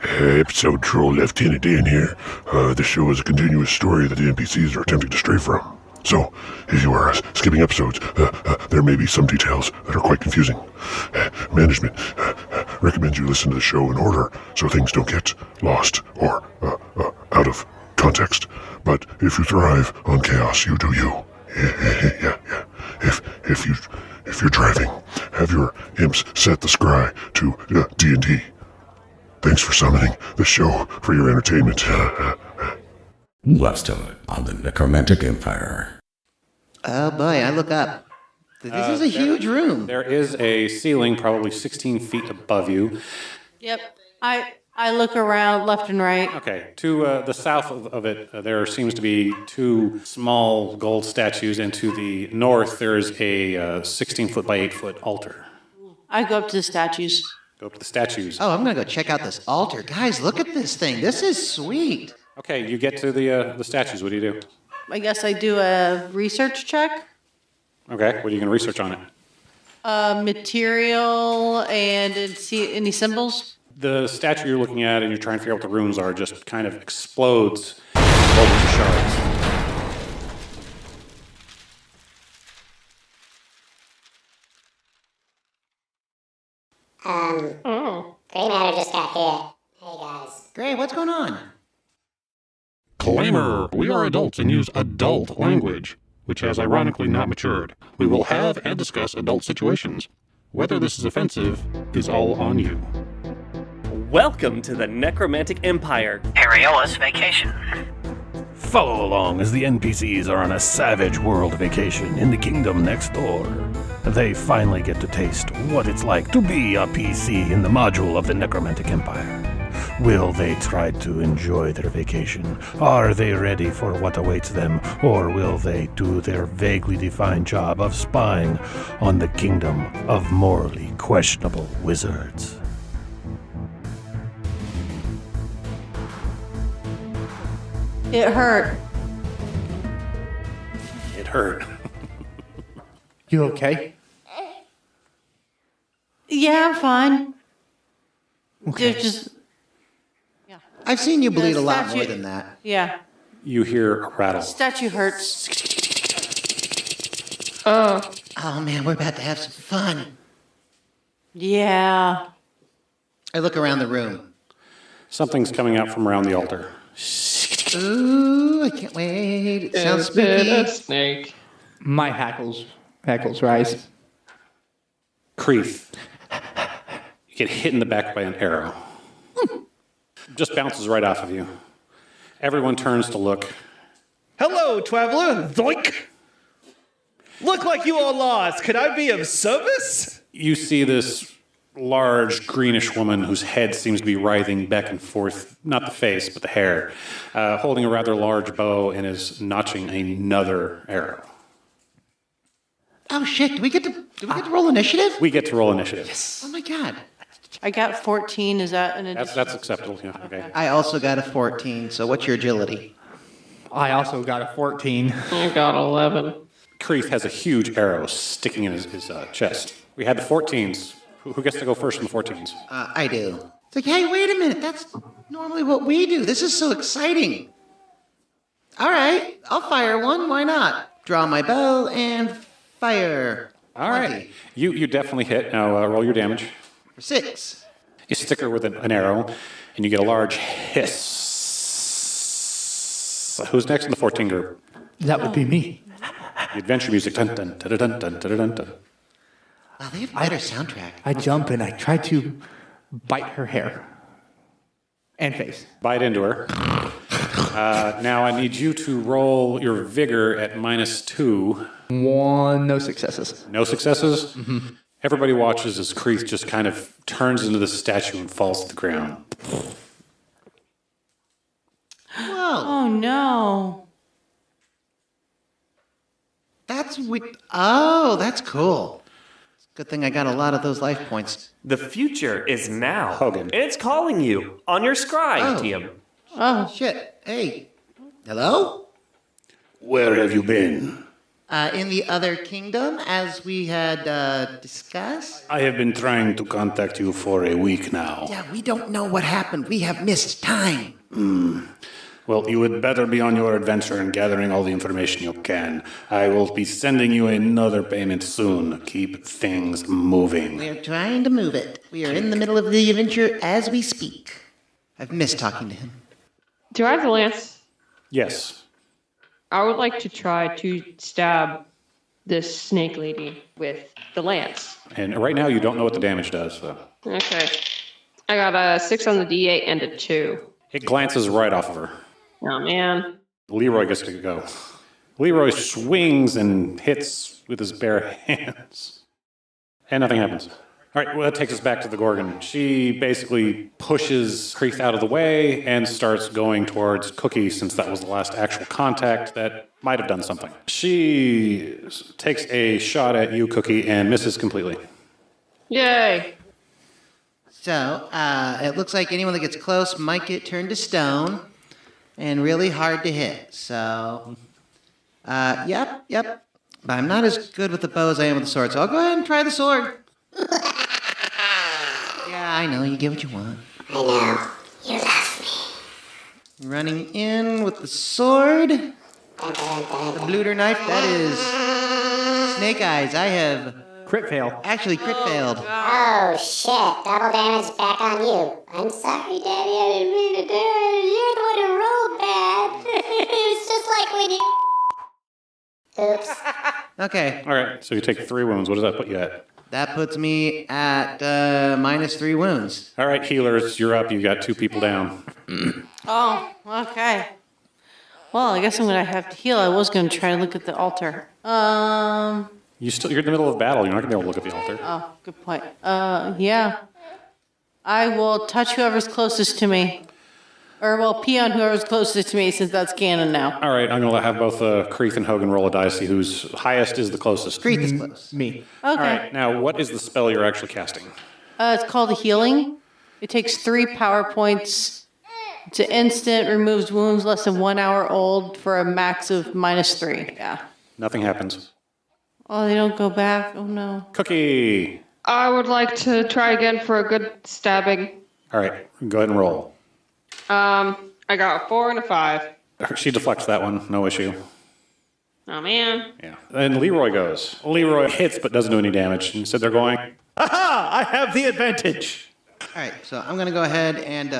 Episode Troll Lieutenant Dan here. This show is a continuous story that the NPCs are attempting to stray from. So, if you are skipping episodes, there may be some details that are quite confusing. Management recommends you listen to the show in order so things don't get lost or out of context. But if you thrive on chaos, you do you. Yeah. If you're driving, have your imps set the scry to D&D. Thanks for summoning the show for your entertainment. Last time on the Necromantic Empire. Oh boy, I look up. This is a huge room. There is a ceiling probably 16 feet above you. Yep. I look around left and right. Okay, to the south of it, there seems to be two small gold statues, and to the north, there's a 16-foot by 8-foot altar. I go up to the statues. Go up to the statues. Oh, I'm gonna go check out this altar. Guys, look at this thing. This is sweet. Okay, you get to the statues. What do you do? I guess I do a research check. Okay, what are you going to research on it? Material and see any symbols. The statue you're looking at and you're trying to figure out what the runes are just kind of explodes in a whole bunch of shards. Gray matter just got hit. Hey guys. Gray, what's going on? Claimer, we are adults and use adult language, which has ironically not matured. We will have and discuss adult situations. Whether this is offensive is all on you. Welcome to the Necromantic Empire. Ariola's vacation. Follow along as the NPCs are on a savage world vacation in the kingdom next door. They finally get to taste what it's like to be a PC in the module of the Necromantic Empire. Will they try to enjoy their vacation? Are they ready for what awaits them? Or will they do their vaguely defined job of spying on the kingdom of morally questionable wizards? It hurt. It hurt. You okay? Yeah, I'm fine. Okay. There's just... Yeah. I've seen you bleed a lot statue- more than that. Yeah. You hear a rattle. Statue hurts. Oh man, we're about to have some fun. Yeah. I look around the room. Something's coming out from around the altar. Ooh, I can't wait. It sounds spooky. Snake. My hackles rise. Kreath. You get hit in the back by an arrow. Just bounces right off of you. Everyone turns to look. Hello, traveler. Zoink. Look like you are lost. Could I be of service? You see this large greenish woman whose head seems to be writhing back and forth, not the face, but the hair, holding a rather large bow and is notching another arrow. Oh shit, do we get to roll initiative? We get to roll initiative. Oh my god. I got 14. Is that an addition? That's acceptable, yeah, okay. I also got a 14, so what's your agility? I also got a 14. I got 11. Kreath has a huge arrow sticking in his chest. We had the 14s. Who gets to go first in the 14s? I do. It's like, hey, wait a minute, that's normally what we do. This is so exciting. All right, I'll fire one, why not? Draw my bow and fire. All right. You definitely hit. Now roll your damage. For 6. You stick her with an arrow, and you get a large hiss. Who's next in the 14 group? That would be me. The adventure music. Dun, dun, dun, dun, dun, dun, dun, dun. Wow, they have a better soundtrack. I jump and I try to bite her hair and face. Bite into her. Now I need you to roll your vigor at -2. No successes. No successes? Mm-hmm. Everybody watches as Kreath just kind of turns into the statue and falls to the ground. Whoa. Oh, no. That's cool. Good thing I got a lot of those life points. The future is now. Hogan. And it's calling you on your scry, Oh. TM. Oh, shit. Hey. Hello? Where have you been? in the other kingdom, as we had discussed. I have been trying to contact you for a week now. Yeah, we don't know what happened. We have missed time. Well, you would better be on your adventure and gathering all the information you can. I will be sending you another payment soon. Keep things moving. We are trying to move it. We are in the middle of the adventure as we speak. I've missed talking to him. Do I have the lance? Yes. I would like to try to stab this snake lady with the lance. And right now you don't know what the damage does, so. Okay. I got a 6 on the D8 and a 2. It glances right off of her. Oh, man. Leroy gets to go. Leroy swings and hits with his bare hands. And nothing happens. All right, well, that takes us back to the Gorgon. She basically pushes Kreath out of the way and starts going towards Cookie, since that was the last actual contact that might have done something. She takes a shot at you, Cookie, and misses completely. Yay. So, it looks like anyone that gets close might get turned to stone and really hard to hit. So, yep. But I'm not as good with the bow as I am with the sword, so I'll go ahead and try the sword. Yeah, I know, you get what you want. I know. You love me. Running in with the sword. The bluter knife, that is Snake Eyes. I have Crit fail. actually crit failed. Oh, shit. Double damage back on you. I'm sorry, Daddy. I didn't mean to do it. You're the one who rolled bad. It's just like when you... Oops. Okay, All right, so you take 3 wounds. What does that put you at? that puts me at -3 wounds. All right, healers, you're up. You got 2 people down. Oh, okay. Well, I guess I'm gonna have to heal. I was gonna try to look at the altar. You're in the middle of battle. You're not gonna be able to look at the altar. Oh, good point. Yeah. I will touch whoever's closest to me. Or, well, pee on whoever's closest to me, since that's canon now. All right, I'm gonna have both Kreath and Hogan roll a dice, see whose highest is the closest. Kreath is close. Me. Okay. All right, now what is the spell you're actually casting? It's called healing. It takes 3 power points. It's an instant, removes wounds less than 1 hour old for a max of -3. Yeah. Nothing happens. Oh, they don't go back? Oh, no. Cookie! I would like to try again for a good stabbing. All right, go ahead and roll. I got a 4 and a 5. She deflects that one, no issue. Oh, man. Yeah. And Leroy goes. Leroy hits but doesn't do any damage. And so they're going, Aha! I have the advantage. All right, so I'm going to go ahead and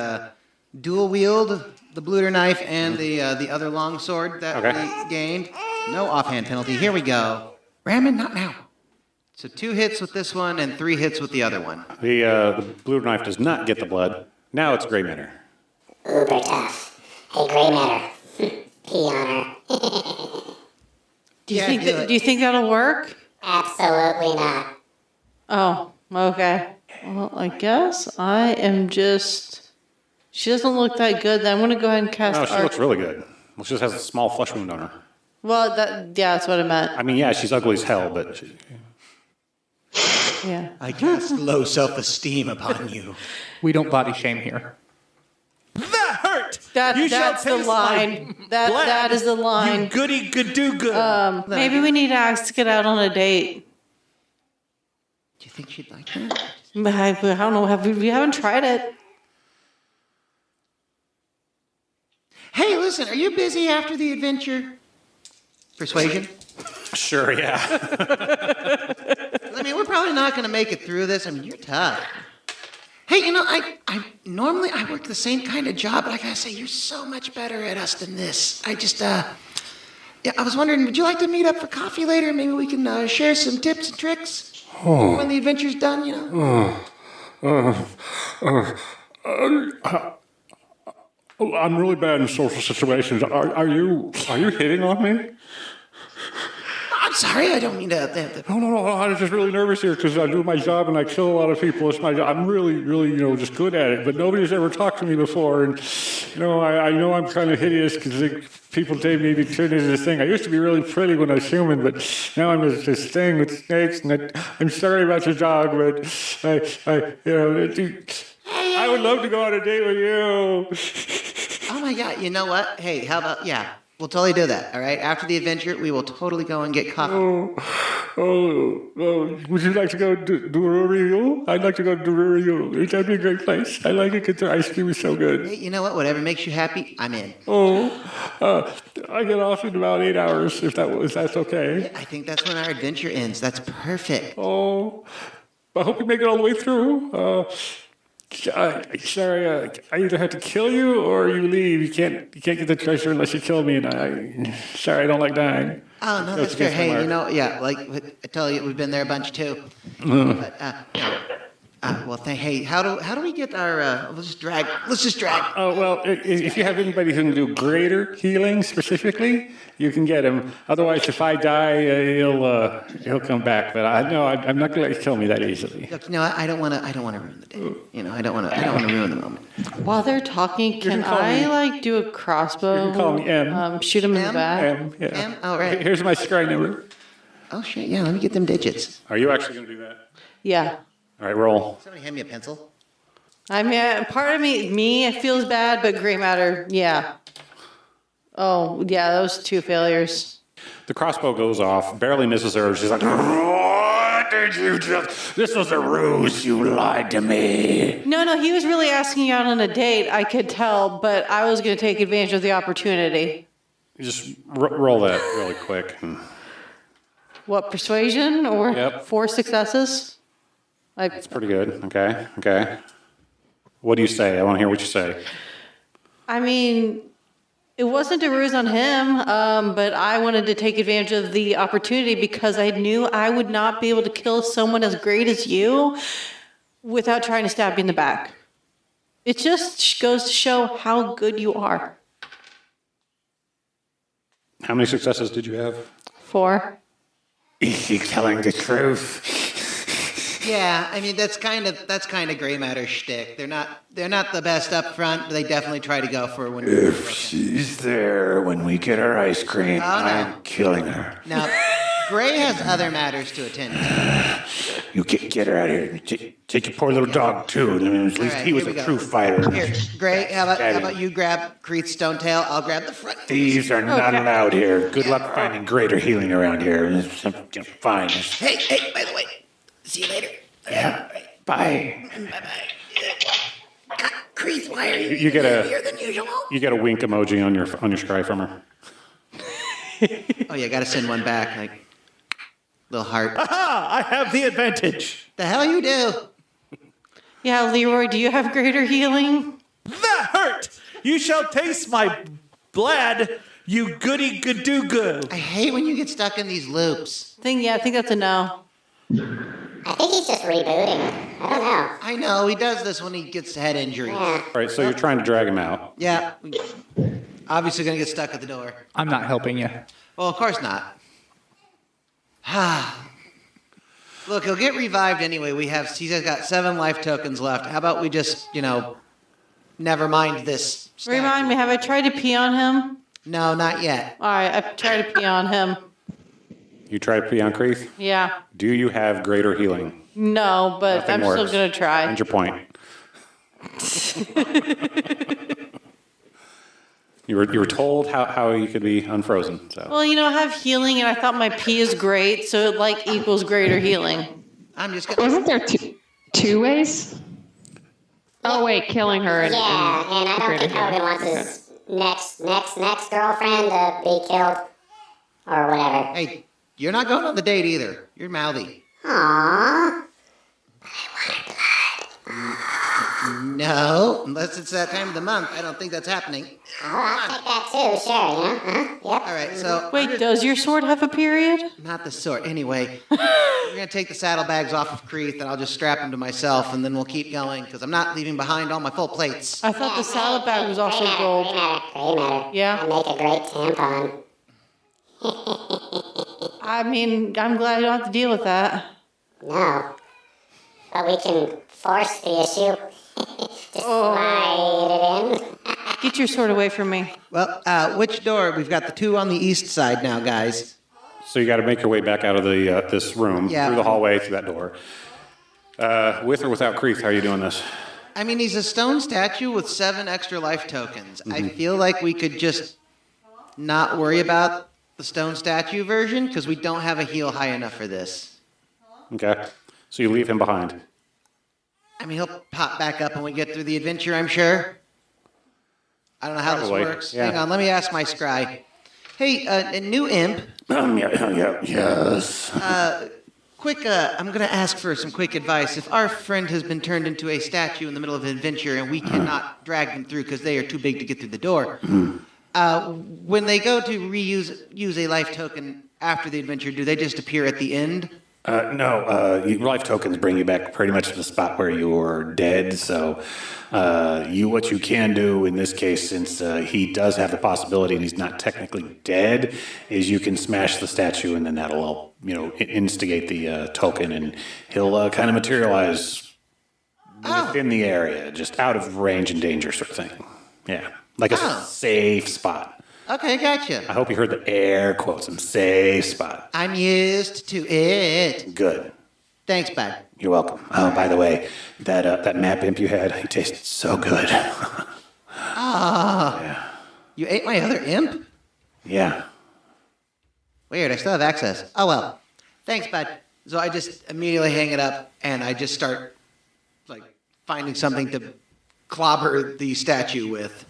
dual wield the bluter knife and the other long sword that we gained. No offhand penalty. Here we go. Ramming, not now. So 2 hits with this one and 3 hits with the other one. the blue knife does not get the blood. Now it's gray matter. Uber tough. Hey, Gray Matter. Pee on her. Do you think that'll work? Absolutely not. Oh, okay. Well, I guess I am just... She doesn't look that good. Then I'm going to go ahead and cast... No, she looks really good. Well, she just has a small flesh wound on her. Well, that's what I meant. I mean, yeah, she's ugly as hell, but... Yeah. I cast low self-esteem upon you. We don't body shame here. That hurt. That's the line. That is the line. You goody good. Maybe we need to ask to get out on a date. Do you think she'd like that? I don't know. We haven't tried it. Hey, listen, are you busy after the adventure? Persuasion? Sure, yeah. I mean, we're probably not going to make it through this. I mean, you're tough. Hey, you know, I normally I work the same kind of job, but I gotta say, you're so much better at us than this. I just, yeah, I was wondering, would you like to meet up for coffee later? Maybe we can share some tips and tricks when the adventure's done, you know? I'm really bad in social situations. Are you hitting on me? I'm sorry, I don't mean to... No. I was just really nervous here because I do my job and I kill a lot of people. It's my job. I'm really, just good at it. But nobody's ever talked to me before. And, I know I'm kind of hideous because people take me to turn into this thing. I used to be really pretty when I was human, but now I'm this thing with snakes. And I'm sorry about your dog, but I would love to go on a date with you. Oh, my God, you know what? Hey, how about, yeah, We'll totally do that, all right? After the adventure, we will totally go and get coffee. Would you like to go to Dururio? I'd like to go to Dururio. That'd be a great place. I like it because their ice cream is so good. Hey, you know what? Whatever makes you happy, I'm in. I get off in about 8 hours, if that's okay. I think that's when our adventure ends. That's perfect. Oh, I hope you make it all the way through. Sorry, I either have to kill you or you leave. You can't get the treasure unless you kill me. And sorry, I don't like dying. Oh no, that's fair. Hey, you know, yeah, like I tell you, we've been there a bunch too. But hey, how do we get our? Let's just drag. Oh well, if you have anybody who can do greater healing specifically, you can get him. Otherwise, if I die, he'll come back. But I'm not going to let you kill me that easily. Look, no, I don't want to ruin the day. You know, I don't want to ruin the moment. While they're talking, can I do a crossbow? You can call me M. Shoot him in the back. M. Yeah. M. Oh right. Here's my scry number. Oh shit! Yeah, let me get them digits. Are you actually going to do that? Yeah. All right, roll. Somebody hand me a pencil. I mean, part of me, it feels bad, but gray matter, yeah. Oh, yeah, those 2 failures. The crossbow goes off, barely misses her. She's like, "What did you just? This was a ruse. You lied to me." No, he was really asking you out on a date, I could tell, but I was going to take advantage of the opportunity. You just roll that really quick. What, persuasion or Yep. 4 successes? That's pretty good. Okay. What do you say? I want to hear what you say. I mean, it wasn't a ruse on him, but I wanted to take advantage of the opportunity because I knew I would not be able to kill someone as great as you without trying to stab you in the back. It just goes to show how good you are. How many successes did you have? 4. Is she telling the truth? Yeah, I mean that's kind of gray matter shtick. They're not the best up front, but they definitely try to go for when. If she's there when we get our ice cream, I'm killing her. Now, Gray has other matters to attend to. You get her out of here. Take your poor little dog too. I mean, at least he was a true fighter. Here, Gray, how about you grab Kreath's stone tail? I'll grab the front. Thieves are not allowed here. Good luck finding greater healing around here. Fine. Hey, by the way, see you later. Yeah. Bye. Bye. Kreath, why are You get a heavier than usual? You get a wink emoji on your scry from her. Oh yeah, gotta send one back, like little heart. Aha! I have the advantage. The hell you do? Yeah, Leroy, do you have greater healing? That hurt! You shall taste my blood, you goody gadoo. I hate when you get stuck in these loops. I think that's a no. I think he's just rebooting. I don't know. I know, he does this when he gets head injury. Yeah. All right, so you're trying to drag him out. Yeah. Obviously gonna get stuck at the door. I'm not helping you. Well, of course not. Look, he'll get revived anyway. He's got 7 life tokens left. How about we just, never mind this. Remind me, have I tried to pee on him? No, not yet. All right, I've tried to pee on him. You try to pee on Kreath? Yeah. Do you have greater healing? No, but Nothing I'm works. still going to try. And your point. You were told how you could be unfrozen. So. Well, I have healing, and I thought my pee is great, so it equals greater healing. I'm just gonna. Wasn't there two ways? Oh wait, killing her. And I don't think Hogan wants his next girlfriend to be killed or whatever. Hey, you're not going on the date either. You're mouthy. Aww. No, unless it's that time of the month. I don't think that's happening. Oh, I'll take that too, sure, Yep. All right, so Wait, does your sword have a period? not the sort. Anyway, we're gonna take the saddlebags off of Kreath, and I'll just strap them to myself, and then we'll keep going because I'm not leaving behind all my full plates. I thought the salad bag was also gold. Gray matter. Yeah. I'll make a great tampon. I mean, I'm glad I don't have to deal with that. No. But we can force the issue. Just slide it in. Get your sword away from me. Well, which door? We've got the 2 on the east side now, guys. So you got to make your way back out of the this room, Yeah. through the hallway, through that door. With or without Kreath, how are you doing this? I mean, he's a stone statue with 7 extra life tokens. I feel like we could just not worry about the stone statue version because we don't have a heal high enough for this. Okay. So you leave him behind. I mean, he'll pop back up when we get through the adventure, I'm sure. I don't know how Probably, this works. yeah. Hang on, let me ask my scry. Hey, a new imp. Yes. I'm going to ask for some quick advice. If our friend has been turned into a statue in the middle of an adventure and we cannot drag them through because they are too big to get through the door, when they go to use a life token after the adventure, do they just appear at the end? No, life tokens bring you back pretty much to the spot where you were dead. So, what you can do in this case, since he does have the possibility and he's not technically dead, is you can smash the statue and then that'll, instigate the token and he'll kind of materialize within the area, just out of range and danger sort of thing. Yeah, like a safe spot. Okay, gotcha. I hope you heard the air quotes. Some safe spot. I'm used to it. Good. Thanks, bud. You're welcome. Oh, by the way, that map imp you had, he tasted so good. Yeah. You ate my other imp? Yeah. Weird, I still have access. Oh, well. Thanks, bud. So I just immediately hang it up, and I just start, finding something to clobber the statue with.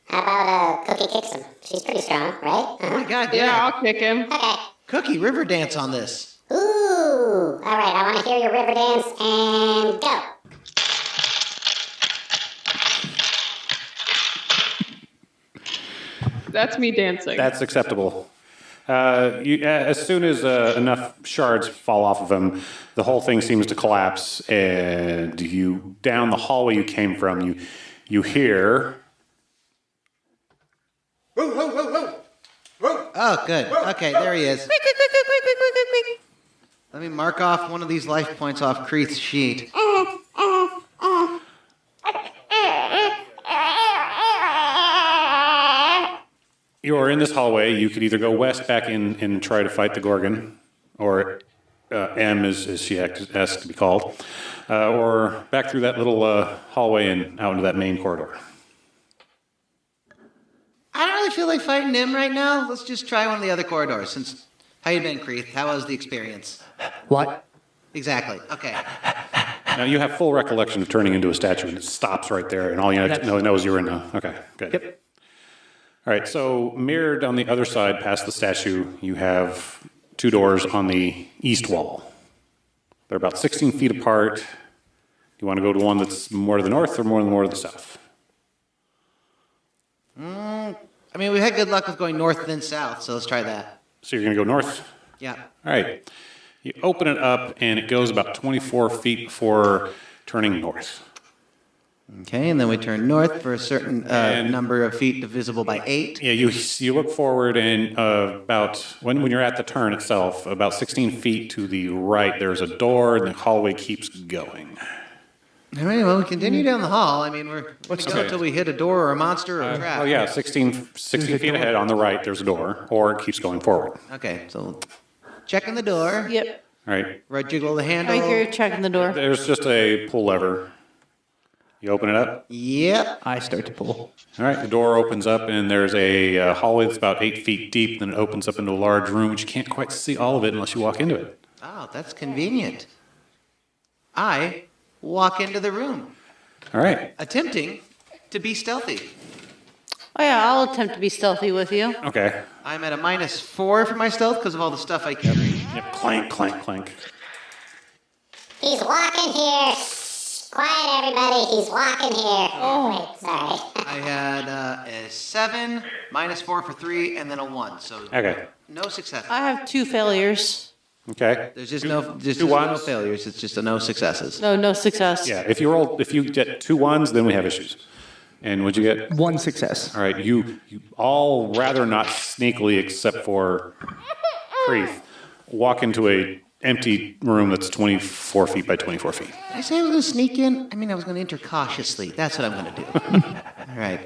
How about Cookie kicks him? She's pretty strong, right? Oh, my God, Yeah, I'll kick him. Okay. Cookie, river dance on this. Ooh. All right, I want to hear your river dance and go. That's me dancing. That's acceptable. As soon as enough shards fall off of him, the whole thing seems to collapse, and you down the hallway you came from, you hear. Oh, good. Okay, there he is. Let me mark off one of these life points off Kreath's sheet. You're in this hallway. You could either go west back in and try to fight the Gorgon, or M as she asked to be called, or back through that little hallway and out into that main corridor. I don't really feel like fighting him right now. Let's just try one of the other corridors. How you been, Kreath? How was the experience? What? Exactly. Okay. Now you have full recollection of turning into a statue, and it stops right there, and all you know is you're in a... Okay, good. Yep. All right, so mirrored on the other side past the statue, you have two doors on the east wall. They're about 16 feet apart. Do you want to go to one that's more to the north or more to the south? I mean, we had good luck with going north then south, so let's try that. So you're going to go north? Yeah. All right. You open it up, and it goes about 24 feet before turning north. Okay, and then we turn north for a certain number of feet divisible by 8. Yeah, you look forward, and about when you're at the turn itself, about 16 feet to the right, there's a door, and the hallway keeps going. All right, well, we continue down the hall. I mean, we're going to go until we hit a door or a monster or a trap. Oh, yeah, 16 feet ahead on the right, there's a door, or it keeps going forward. Okay, so checking the door. Yep. All right. Right jiggle the handle. I hear you checking the door. There's just a pull lever. You open it up. Yep. I start to pull. All right, the door opens up, and there's a hallway that's about 8 feet deep, then it opens up into a large room, which you can't quite see all of it unless you walk into it. Oh, that's convenient. I walk into the room, All right. attempting to be stealthy. Oh yeah, I'll attempt to be stealthy with you. Okay. I'm at a -4 for my stealth because of all the stuff I carry. Yep. Clank, clank, clank. He's walking here. Quiet, everybody. He's walking here. Oh, wait, sorry. I had a 7, -4 for 3, and then a 1. So Okay. no success. I have 2 failures. Okay. There's just no ones? failures. It's just a no successes. No success. Yeah, if you get 2 1s, then we have issues. And what'd you get? 1 success. All right, you all rather not sneakily, except for Kreath, walk into a empty room that's 24 feet by 24 feet. Did I say I was going to sneak in? I mean, I was going to enter cautiously. That's what I'm going to do. All right.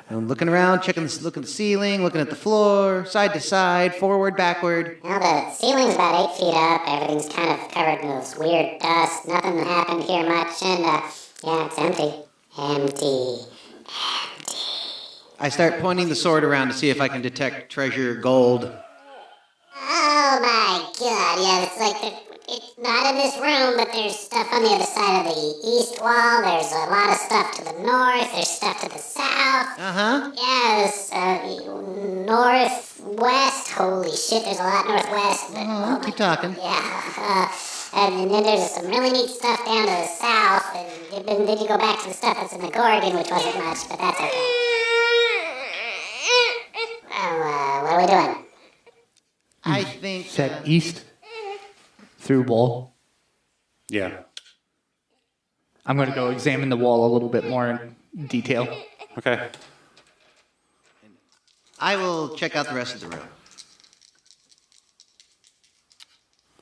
I'm looking around, looking at the ceiling, looking at the floor, side to side, forward, backward. Well, the ceiling's about 8 feet up. Everything's kind of covered in this weird dust. Nothing happened here much, and yeah, it's empty. Empty. I start pointing the sword around to see if I can detect treasure, gold. Oh my god, yeah, it's like it's not in this room, but there's stuff on the other side of the east wall. There's a lot of stuff to the north. There's stuff to the south. Uh-huh. Yeah, there's northwest. Holy shit, there's a lot northwest. But, Keep talking. Yeah, and then there's some really neat stuff down to the south, and then you go back to the stuff that's in the Gorgon, which wasn't much, but that's okay. Oh, what are we doing? I think... Said east through wall. Yeah. I'm going to go examine the wall a little bit more in detail. Okay. I will check out the rest of the room.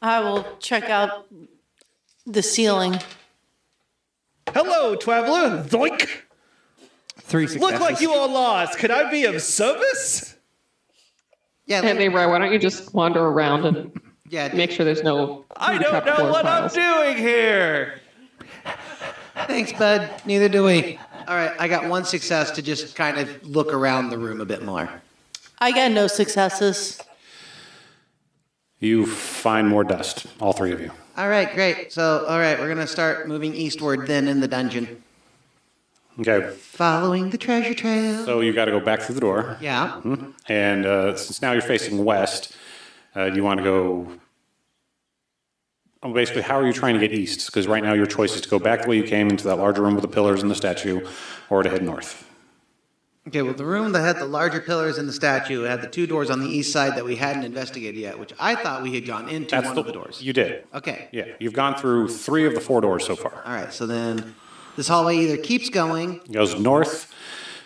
I will check out the ceiling. Hello, traveler. Zoink. 3 successes. Look like you all lost. Could I be of service? Yeah, Hey, Leroy, why don't you just wander around and make sure there's no... I don't know what I'm doing here. Thanks, bud. Neither do we. All right, I got 1 success to just kind of look around the room a bit more. I got no successes. You find more dust, all 3 of you. All right, great. So, all right, we're going to start moving eastward then in the dungeon. Okay. Following the treasure trail. So you got to go back through the door. Yeah. Mhm. And since now you're facing west, you want to go... Oh, basically, how are you trying to get east? Because right now your choice is to go back the way you came into that larger room with the pillars and the statue, or to head north. Okay, well, the room that had the larger pillars and the statue had the 2 doors on the east side that we hadn't investigated yet, which I thought we had gone into one of the doors. You did. Okay. Yeah, you've gone through 3 of the 4 doors so far. All right, so then this hallway either keeps going. It goes north.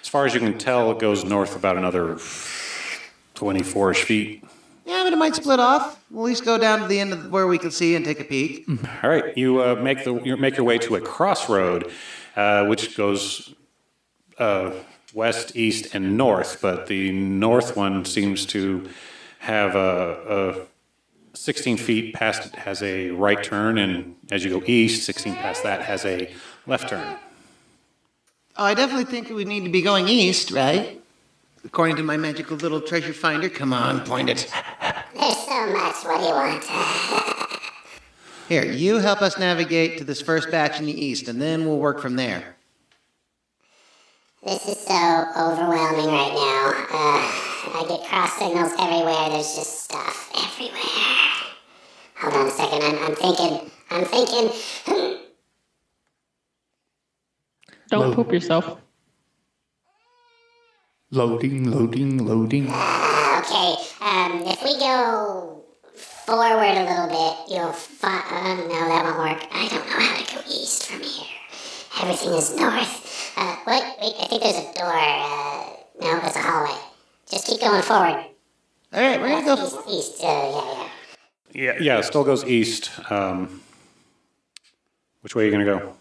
As far as you can tell, it goes north about another 24-ish feet. Yeah, but it might split off. We'll at least go down to the end of where we can see and take a peek. All right, you make your way to a crossroad, which goes west, east, and north. But the north one seems to have a 16 feet past it has a right turn, and as you go east, 16 past that has a left turn. Oh, I definitely think we need to be going east, right? According to my magical little treasure finder. Come on, point it. There's so much. What do you want? Here, you help us navigate to this first batch in the east, and then we'll work from there. This is so overwhelming right now. I get cross signals everywhere. There's just stuff everywhere. Hold on a second. I'm thinking. Don't poop yourself. Loading. Okay. If we go forward a little bit, you'll find. No, that won't work. I don't know how to go east from here. Everything is north. Wait, I think there's a door. No, there's a hallway. Just keep going forward. All right, we're going to go... East, yeah. Yeah, it still goes east. Which way are you going to go?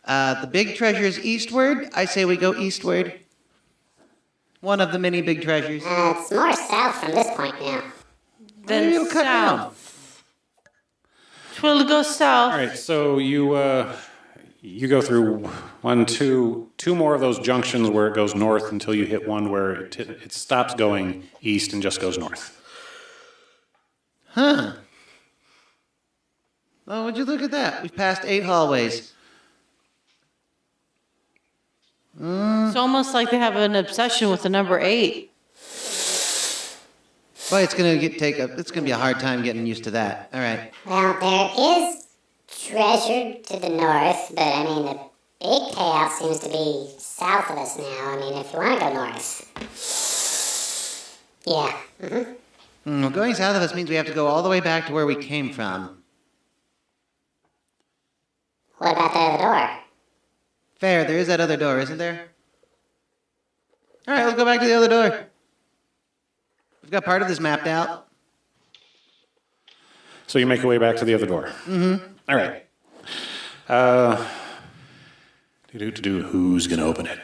The big treasure is eastward. I say we go eastward. One of the many big treasures. It's more south from this point now. Then Maybe it'll cut down. south. We'll go south. All right, so you go through two more of those junctions where it goes north until you hit one where it stops going east and just goes north. Huh. Oh, would you look at that? We've passed 8 hallways. It's almost like they have an obsession with the number 8. Boy, it's gonna be a hard time getting used to that. All right. Well, there is treasure to the north, but I mean, the big payout seems to be south of us now. I mean, if you want to go north. Yeah. Well, going south of us means we have to go all the way back to where we came from. What about the other door? Fair, there is that other door, isn't there? All right, let's go back to the other door. We've got part of this mapped out. So you make your way back to the other door. Mm-hmm. All right. Who's going to open it?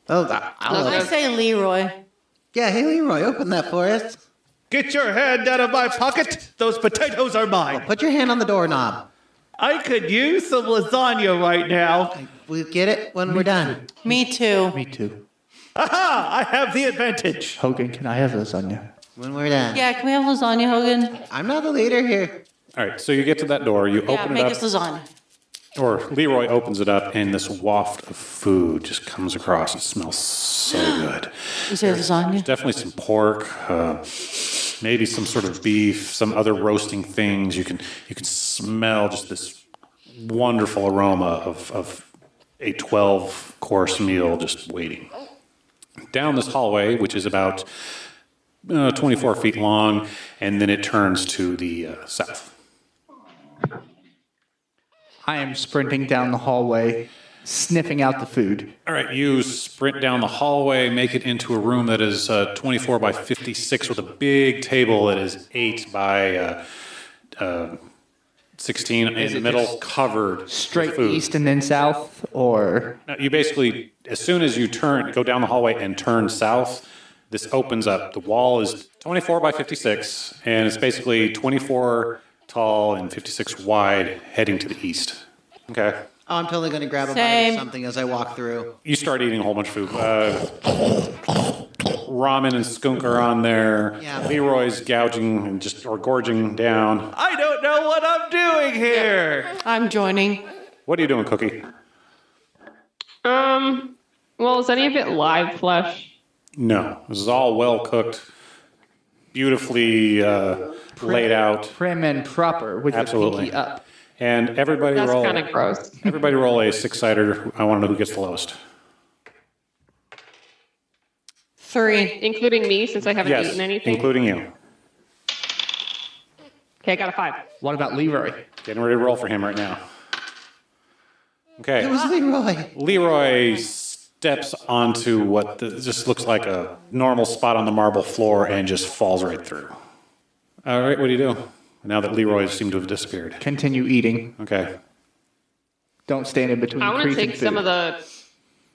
Oh, I say Leroy. Yeah, hey, Leroy, open that for us. Get your hand out of my pocket. Those potatoes are mine. Put your hand on the doorknob. I could use some lasagna right now. We'll get it when we're done. Me too. Me too. Aha! I have the advantage. Hogan, can I have lasagna? When we're done. Yeah, can we have lasagna, Hogan? I'm not the leader here. All right, so you get to that door, you Yeah, open make it us up, lasagna. or Leroy opens it up, and this waft of food just comes across. It smells so good. Is there lasagna? Definitely some pork, maybe some sort of beef, some other roasting things. You can smell just this wonderful aroma of a 12-course meal just waiting. Down this hallway, which is about 24 feet long, and then it turns to the south. I am sprinting down the hallway, sniffing out the food. All right, you sprint down the hallway, make it into a room that is 24 by 56 with a big table that is 8 by 16 in the middle, covered Straight with food. east and then south, or Now, you basically, as soon as you go down the hallway and turn south, this opens up. The wall is 24 by 56, and it's basically 24 tall and 56 wide, heading to the east. Okay. Oh, I'm totally going to grab a bite Same. of something as I walk through. You start eating a whole bunch of food. Ramen and skunk are on there. Yeah. Leroy's gouging and or gorging down. I don't know what I'm doing here. I'm joining. What are you doing, Cookie? Well, is any of it live flesh? No. This is all well cooked, beautifully laid out. prim and proper with Absolutely. the pinky up. And everybody That's roll. kind of gross. Everybody roll a six-sider. I want to know who gets the lowest. 3. Including me, since I haven't Yes, eaten anything. including you. Okay, I got a 5. What about Leroy? Getting ready to roll for him right now. Okay. It was Leroy. Leroy steps onto what just looks like a normal spot on the marble floor and just falls right through. All right, what do you do now that Leroy seemed to have disappeared? Continue eating. Okay. Don't stand in between I want to Kreath take and some food. of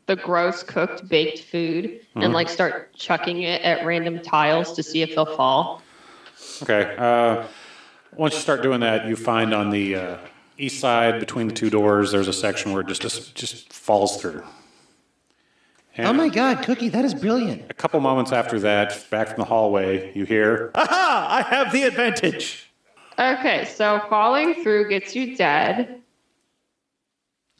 the gross cooked baked food and like start chucking it at random tiles to see if they'll fall. Okay. Once you start doing that, you find on the east side between the two doors, there's a section where it just falls through. And Oh my God, Cookie, that is brilliant. a couple moments after that, back from the hallway, you hear, Aha! I have the advantage. Okay, so falling through gets you dead.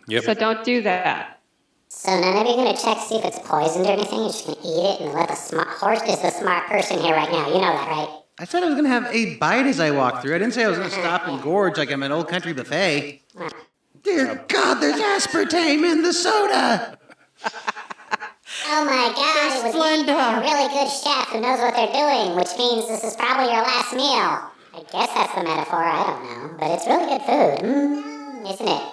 yep. So don't do that. So none of you going to check to see if it's poisoned or anything? You're just going to eat it and let the smart horse is the smart person here right now. You know that, right? I said I was going to have a bite as I walk through. I didn't say I was going to stop and gorge like I'm an old country buffet. Dear God, there's aspartame in the soda. Oh my God, it was eaten by a really good chef who knows what they're doing, which means this is probably your last meal. I guess that's the metaphor, I don't know. But it's really good food, isn't it?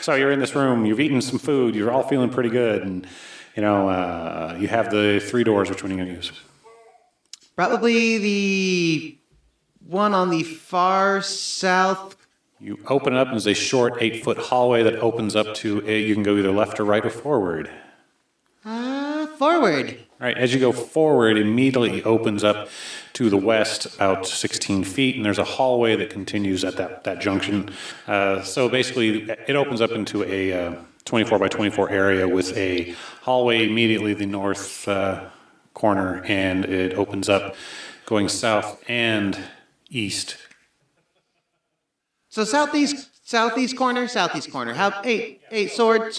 So you're in this room, you've eaten some food, you're all feeling pretty good, and you have the 3 doors. Which one are you going to use? Probably the one on the far south. You open it up, and there's a short 8-foot hallway that opens up to you can go either left or right or forward. Forward. All right, as you go forward, immediately opens up to the west about 16 feet, and there's a hallway that continues at that junction. So basically, it opens up into a 24 by 24 area with a hallway immediately the north corner, and it opens up going south and east. So southeast corner. How? Hey, sword,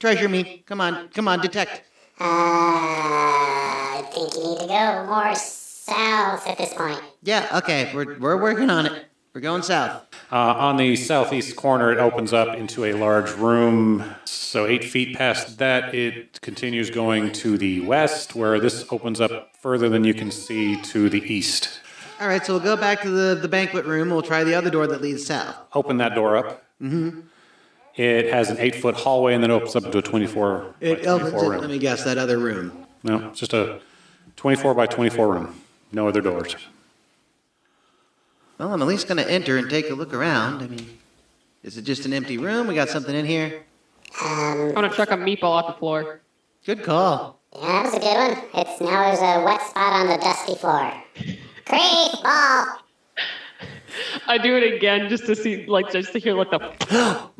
treasure me. Come on, detect. I think you need to go more south at this point. Yeah, okay, we're working on it. We're going south. On the southeast corner, it opens up into a large room. So 8 feet past that, it continues going to the west, where this opens up further than you can see to the east. All right, so we'll go back to the banquet room. We'll try the other door that leads south. Open that door up. Mm-hmm. It has an 8-foot hallway, and then opens up into a 24 by 24 room. Let me guess, that other room. No, it's just a 24 by 24 room. No other doors. Well, I'm at least going to enter and take a look around. I mean, is it just an empty room? We got something in here? I want to chuck a meatball off the floor. Good call. Yeah, that was a good one. Now there's a wet spot on the dusty floor. Kreath, ball! I do it again just to see, just to hear the.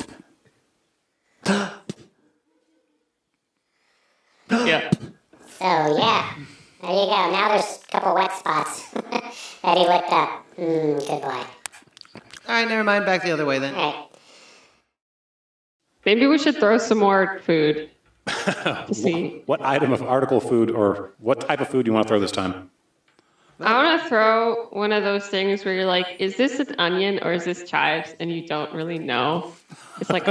So, yeah. There you go. Now there's a couple wet spots that he licked up. Good boy. All right, never mind. Back the other way then. All right. Maybe we should throw some more food to see. What item of article food or what type of food do you want to throw this time? I want to throw one of those things where you're like, is this an onion or is this chives? And you don't really know. It's like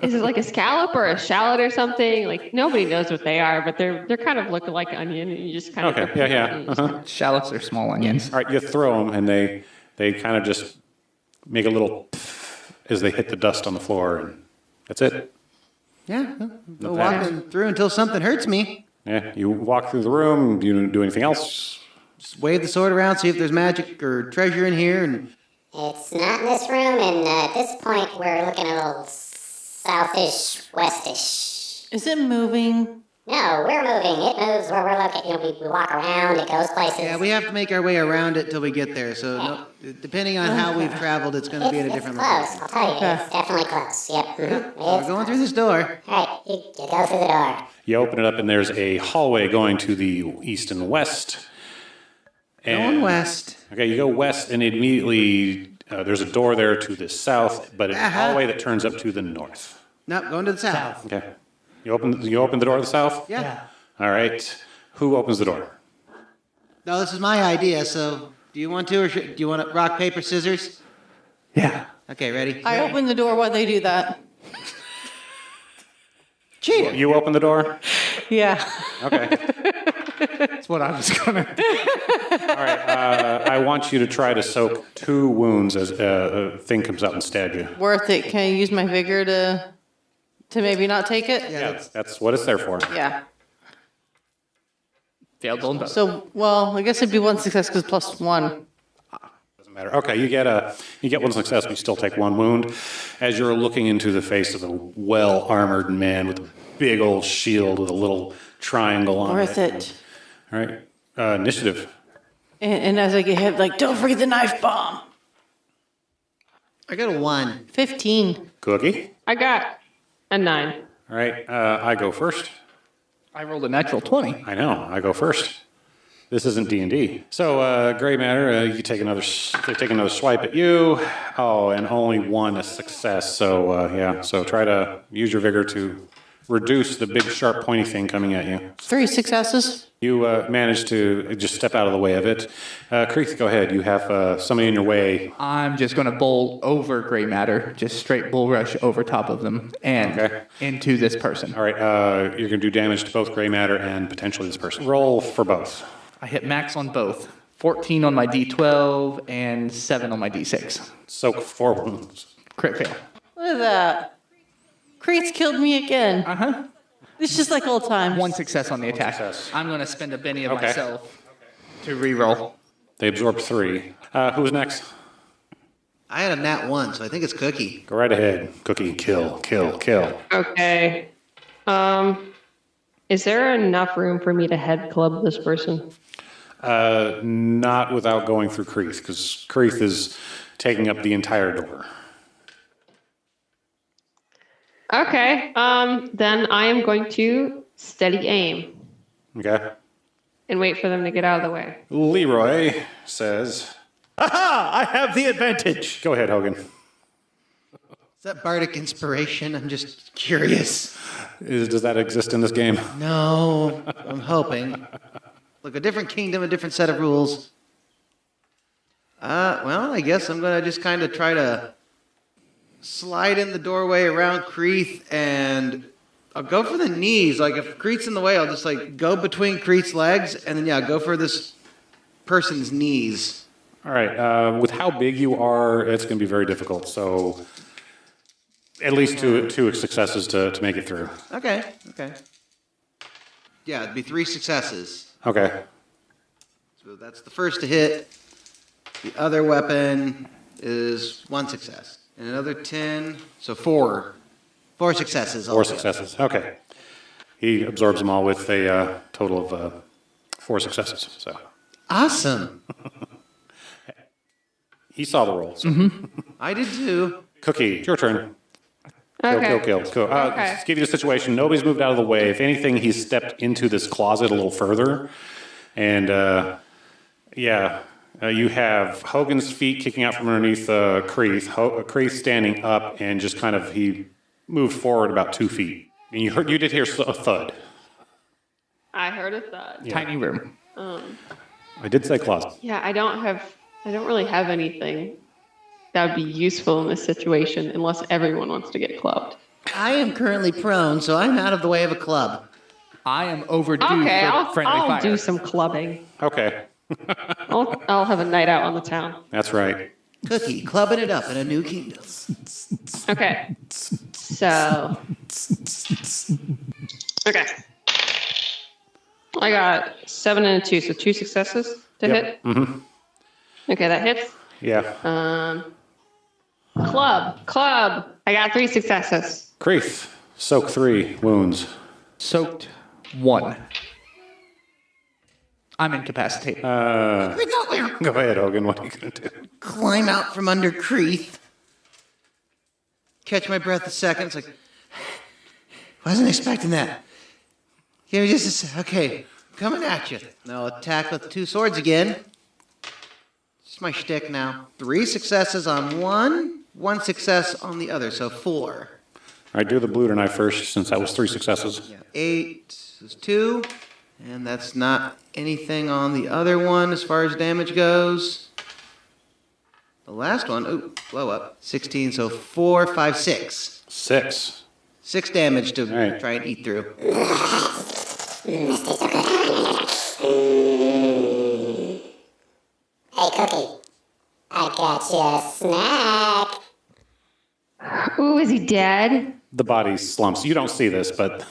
is it like a scallop or a shallot or something? Like nobody knows what they are, but they're kind of looking like onion, and you just kind of Okay, yeah. Uh-huh. Shallots are small onions. All right, you throw them, and they kind of just make a little as they hit the dust on the floor, and that's it. Yeah, go walking through until something hurts me. Yeah, you walk through the room. Do you do anything else? Just wave the sword around, see if there's magic or treasure in here, and It's not in this room, and at this point, we're looking a little southish, westish. Is it moving? No, we're moving. It moves where we're looking. We walk around. It goes places. yeah, we have to make our way around it till we get there. So depending on how we've traveled, it's going to be at a different It's location. close. I'll tell you. It's definitely close. Yep. We're going through this door. All right, you go through the door. You open it up, and there's a hallway going to the east and west. Going west. Okay, you go west, and immediately there's a door there to the south, but it's a hallway that turns up to the north. Nope, going to the south. Okay. You open the door to the south? Yeah. All right. Who opens the door? No, this is my idea. So, do you want to, or do you want to rock, paper, scissors? Yeah. Okay, ready? I open the door while they do that. Cheater. You open the door? Yeah. Okay. That's what I was going to do. All right. I want you to try to soak 2 wounds as a thing comes out and stab you. Worth it. Can I use my vigor to maybe not take it? Yeah, that's what it's there for. Yeah. Failed on both. So, well, I guess it'd be 1 success because +1. Doesn't matter. Okay, you get 1 success, but you still take 1 wound. As you're looking into the face of a well-armored man with a big old shield with a little triangle on Worth it. All right. Initiative. And as I get hit, like, don't forget the knife bomb. I got a 1. 15. Cookie. I got a 9. All right. I go first. I rolled a natural 20. I know. I go first. This isn't D&D. So, Gray Matter, you take another swipe at you. Oh, and only 1 success. So, yeah. So try to use your vigor to reduce the big, sharp, pointy thing coming at you. 3 successes. You managed to just step out of the way of it. Kreath, go ahead. You have somebody in your way. I'm just going to bowl over gray matter, just straight bull rush over top of them and into this person. All right. You're going to do damage to both Gray Matter and potentially this person. Roll for both. I hit max on both. 14 on my D12 and 7 on my D6. Soak 4 wounds. Crit fail. Look at that. Kreath killed me again. Uh-huh. It's just like old times. 1 success on the attack. success. I'm going to spend a Benny of Okay. myself to reroll. They absorb 3. Who's next? I had a nat 1, so I think it's Cookie. Go right ahead. Cookie, kill. Okay. Is there enough room for me to head club this person? Not without going through Kreath, because Kreath is taking up the entire door. Okay. Then I am going to steady aim Okay. and wait for them to get out of the way. Leroy says, Aha! I have the advantage. go ahead, Hogan. Is that bardic inspiration? I'm just curious. Does that exist in this game? No, I'm hoping. Look, a different kingdom, a different set of rules. Well, I guess I'm going to just kind of try to slide in the doorway around Kreath, and I'll go for the knees. Like, if Kreath's in the way, I'll just, like, go between Kreath's legs, and then, yeah, go for this person's knees. All right. With how big you are, it's going to be very difficult. So at least two successes to make it through. Okay. Yeah, it'd be 3 successes. Okay. So that's the first to hit. The other weapon is 1 success. And another 10, so 4. 4 successes. 4 successes. Okay. He absorbs them all with a total of 4 successes. So Awesome. he saw the rolls. I did too. Cookie, your turn. Kill. Cool. Okay. Just give you the situation. Nobody's moved out of the way. If anything, he's stepped into this closet a little further. And, you have Hogan's feet kicking out from underneath Kreath. Kreath standing up and just kind of, he moved forward about 2 feet. And you did hear a thud. I heard a thud. Yeah. Tiny room. I did say closet. Yeah, I don't really have anything that would be useful in this situation unless everyone wants to get clubbed. I am currently prone, so I'm out of the way of a club. I am overdue Okay, for friendly I'll fire. do some clubbing. Okay. I'll have a night out on the town. That's right. Cookie, clubbing it up in a new kingdom. Okay. So. Okay. I got 7 and a 2, so 2 successes to hit. Mm-hmm. Okay, that hits. Yeah. Club. I got 3 successes. Kreath, soak 3 wounds. Soaked 1. I'm incapacitated. Go ahead, Hogan. What are you going to do? Climb out from under Kreath. Catch my breath a second. It's like, wasn't expecting that. Give me just a sec. Okay, coming at you. No, attack with 2 swords again. It's my shtick now. 3 successes on one, 1 success on the other, so 4. All right, do the blue knife first, since that was 3 successes. Yeah, 8 is 2, and that's not anything on the other one as far as damage goes. The last one, blow up. 16, so 4, 5, 6. 6. 6 damage to right. try and eat through. Hey, Cookie. I got you a snack. Ooh, is he dead? The body slumps. You don't see this, but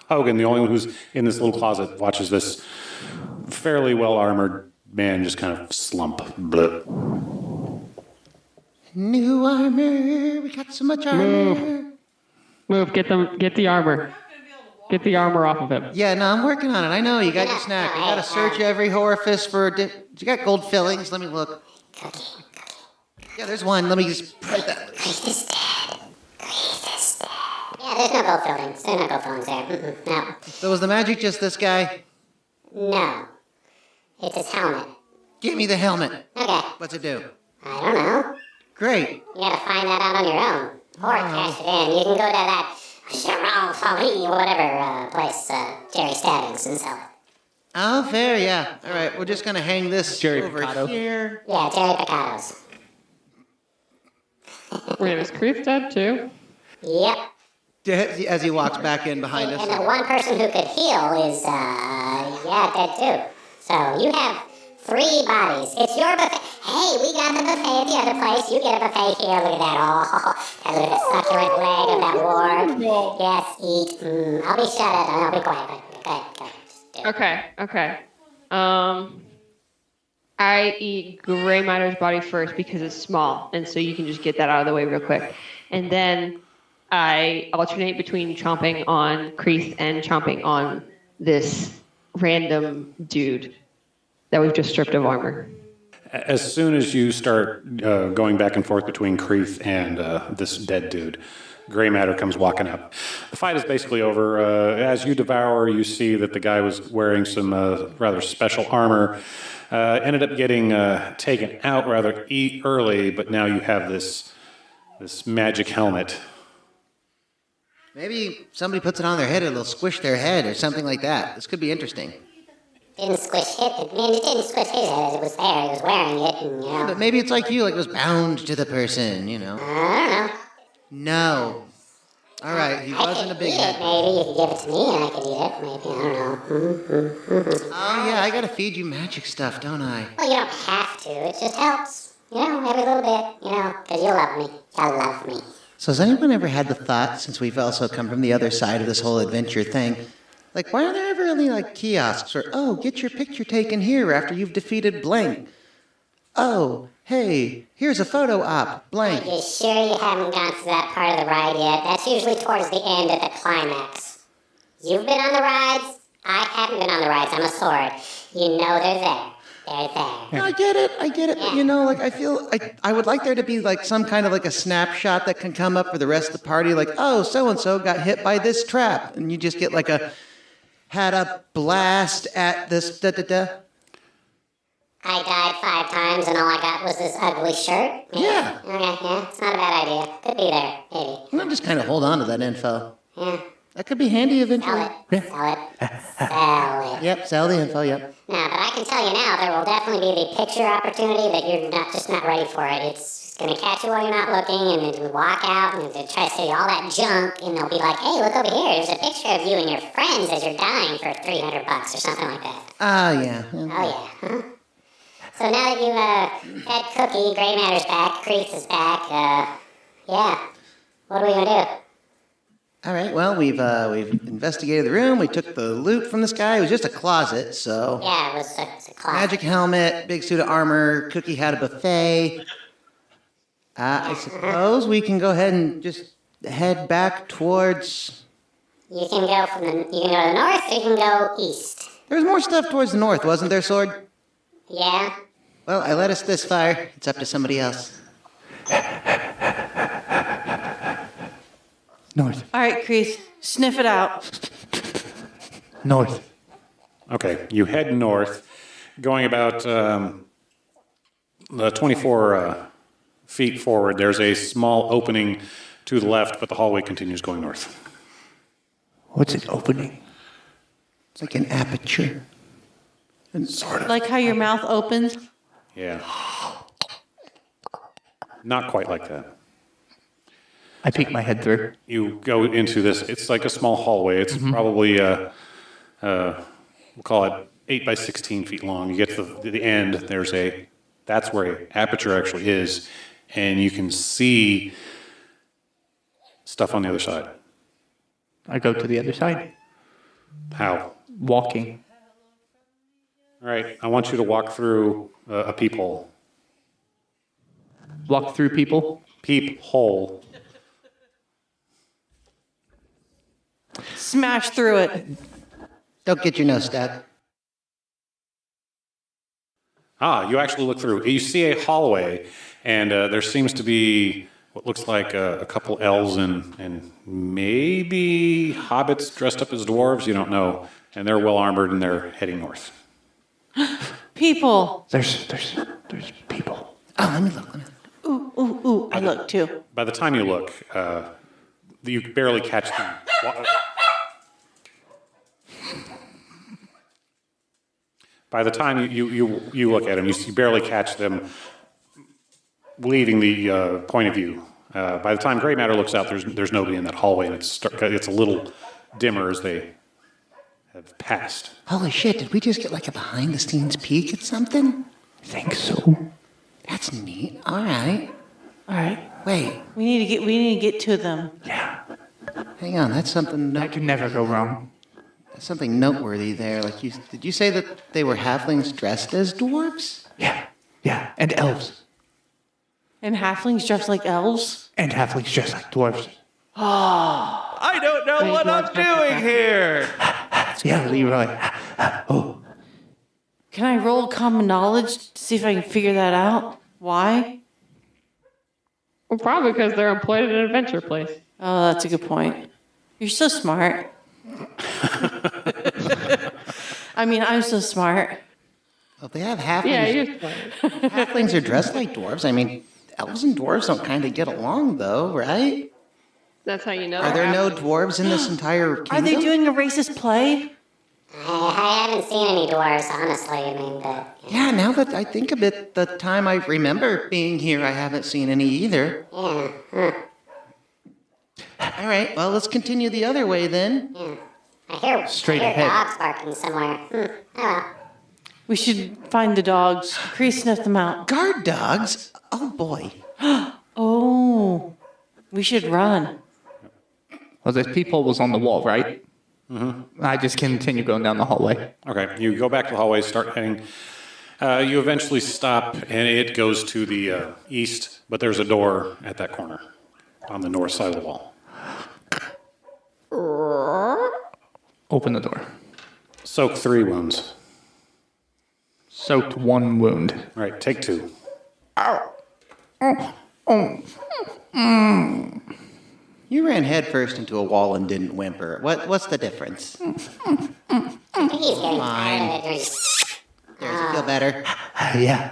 Hogan, the only one who's in this little closet, watches this fairly well-armored man just kind of slump. Blip. New armor. We got so much armor. Move, get the armor. Get the armor off of him. Yeah, no, I'm working on it. I know, you got your snack. You got to search every orifice for... you got gold fillings? Let me look. Yeah, there's one. Let me just put that. Kreath is dead. Yeah, there's no gold fillings. There's no gold fillings there. No. So was the magic just this guy? No. It's his helmet. Give me the helmet. Okay. What's it do? I don't know. Great. You gotta find that out on your own. Or cash it in. You can go to that Sharon Folly or whatever place Jerry Stabbings and sell it. Oh, fair, yeah. All right, we're just going to hang this Jerry over Picado. here. Yeah, Jerry Picado's. Wait, is Kreath dead too? Yep. As he walks back in behind And the us. one person who could heal is, dead too. So you have 3 bodies. It's your buffet. Hey, we got the buffet at the other place. You get a buffet here. Look at that. Oh, that little succulent leg of that ward. Yes, eat. I'll be shut up. I'll be quiet. Okay. Just do it. Okay. I eat Gray Matter's body first because it's small, and so you can just get that out of the way real quick. And then I alternate between chomping on Kreath and chomping on this random dude that we've just stripped of armor. As soon as you start going back and forth between Kreath and this dead dude, Gray Matter comes walking up. The fight is basically over. As you devour, you see that the guy was wearing some rather special armor. Ended up getting taken out rather early, but now you have this magic helmet. Maybe somebody puts it on their head and it'll squish their head or something like that. This could be interesting. Didn't squish it. I mean, it didn't squish his head. It was there. He was wearing it, and, you know. But maybe it's like you, like it was bound to the person, you know. I don't know. No. All right, he wasn't a big eat head. it, maybe. You could give it to me, and I could eat it. Maybe. I don't know. Oh, yeah, I got to feed you magic stuff, don't I? Well, you don't have to. It just helps. You know, every little bit, you know, because you love me. You love me. So has anyone ever had the thought, since we've also come from the other side of this whole adventure thing, like, why aren't there ever any, like, kiosks or, oh, get your picture taken here after you've defeated blank? Oh, hey, here's a photo op, blank. Are you sure you haven't gone to that part of the ride yet? That's usually towards the end of the climax. You've been on the rides. I haven't been on the rides. I'm a sword. You know they're there. Very fair. No, I get it. But, like, I feel I would like there to be, like, some kind of, like, a snapshot that can come up for the rest of the party. Like, oh, so-and-so got hit by this trap. And you just get, like, had a blast at this da-da-da. I died 5 times and all I got was this ugly shirt. Yeah. Okay, yeah, it's not a bad idea. Could be there, maybe. I'm just kind of hold on to that info. Yeah. That could be handy eventually. Sell it. Sell it. Yep, sell the info, yep. No, but I can tell you now, there will definitely be the picture opportunity that you're not ready for it. It's going to catch you while you're not looking, and then walk out and to try to say all that junk, and they'll be like, hey, look over here, there's a picture of you and your friends as you're dying for $300 or something like that. Oh, yeah. Oh, yeah. Huh? So now that you've had Cookie, Grey Matter's back, Kreath is back, yeah. What are we going to do? All right, well, we've investigated the room. We took the loot from this guy. It was just a closet, so... Yeah, it was a closet. Magic helmet, big suit of armor, Cookie had a buffet. I suppose we can go ahead and just head back towards... You can go to the north, or you can go east. There's more stuff towards the north, wasn't there, Sword? Yeah? Well, I let us this far. It's up to somebody else. North. All right, Kreath, sniff it out. North. Okay, you head north, going about 24 feet forward. There's a small opening to the left, but the hallway continues going north. What's it opening? It's like an aperture. Sort of. Like how your mouth opens? Yeah. Not quite like that. I peek my head through. You go into this. It's like a small hallway. It's probably, we'll call it 8 by 16 feet long. You get to the end. That's where an aperture actually is, and you can see stuff on the other side. I go to the other side. How? Walking. All right. I want you to walk through a peephole. Walk through people. Peephole. Smash through it. Don't get your nose stuck. You actually look through. You see a hallway, and there seems to be what looks like a couple elves and maybe hobbits dressed up as dwarves. You don't know. And they're well armored, and they're heading north. People. There's people. Oh, let me look. Ooh, I look too. By the time you look, you barely catch them. By the time you look at them, you barely catch them leaving the point of view. By the time Grey Matter looks out, there's nobody in that hallway, and it's a little dimmer as they have passed. Holy shit, did we just get like a behind-the-scenes peek at something? I think so. That's neat. All right. Wait, We need to get to them. Yeah. hang on. That's something. That could never go wrong. That's something noteworthy there. Like did you say that they were halflings dressed as dwarves? Yeah. And elves. And halflings dressed like elves? And halflings just like dwarves. I don't know what I'm doing here. Yeah, Leroy. Oh. Can I roll common knowledge to see if I can figure that out? Why? Well, probably because they're employed at an adventure place. Oh, that's a good point. You're so smart. I mean, I'm so smart. Well, they have halflings. Yeah, you're smart. Halflings are dressed like dwarves. I mean, elves and dwarves don't kind of get along, though, right? That's how you know. Are there no dwarves in this entire kingdom? Are they doing a racist play? I haven't seen any dwarves, honestly. I mean, but... Yeah, now that I think of it, the time I remember being here, I haven't seen any either. Yeah, huh. All right, well, let's continue the other way then. Yeah. I hear Straight ahead. dogs barking somewhere. Oh well. We should find the dogs. Kreath sniff them out. Guard dogs? Oh, boy. Oh, we should run. Well, this peephole was on the wall, right? Mm-hmm. I just continue going down the hallway. Okay, you go back to the hallway, start heading. You eventually stop, and it goes to the east, but there's a door at that corner on the north side of the wall. Open the door. Soak 3 wounds. Soaked one wound. All right, take 2. You ran headfirst into a wall and didn't whimper. What's the difference? I think he's getting tired of it. Does it feel better? Yeah.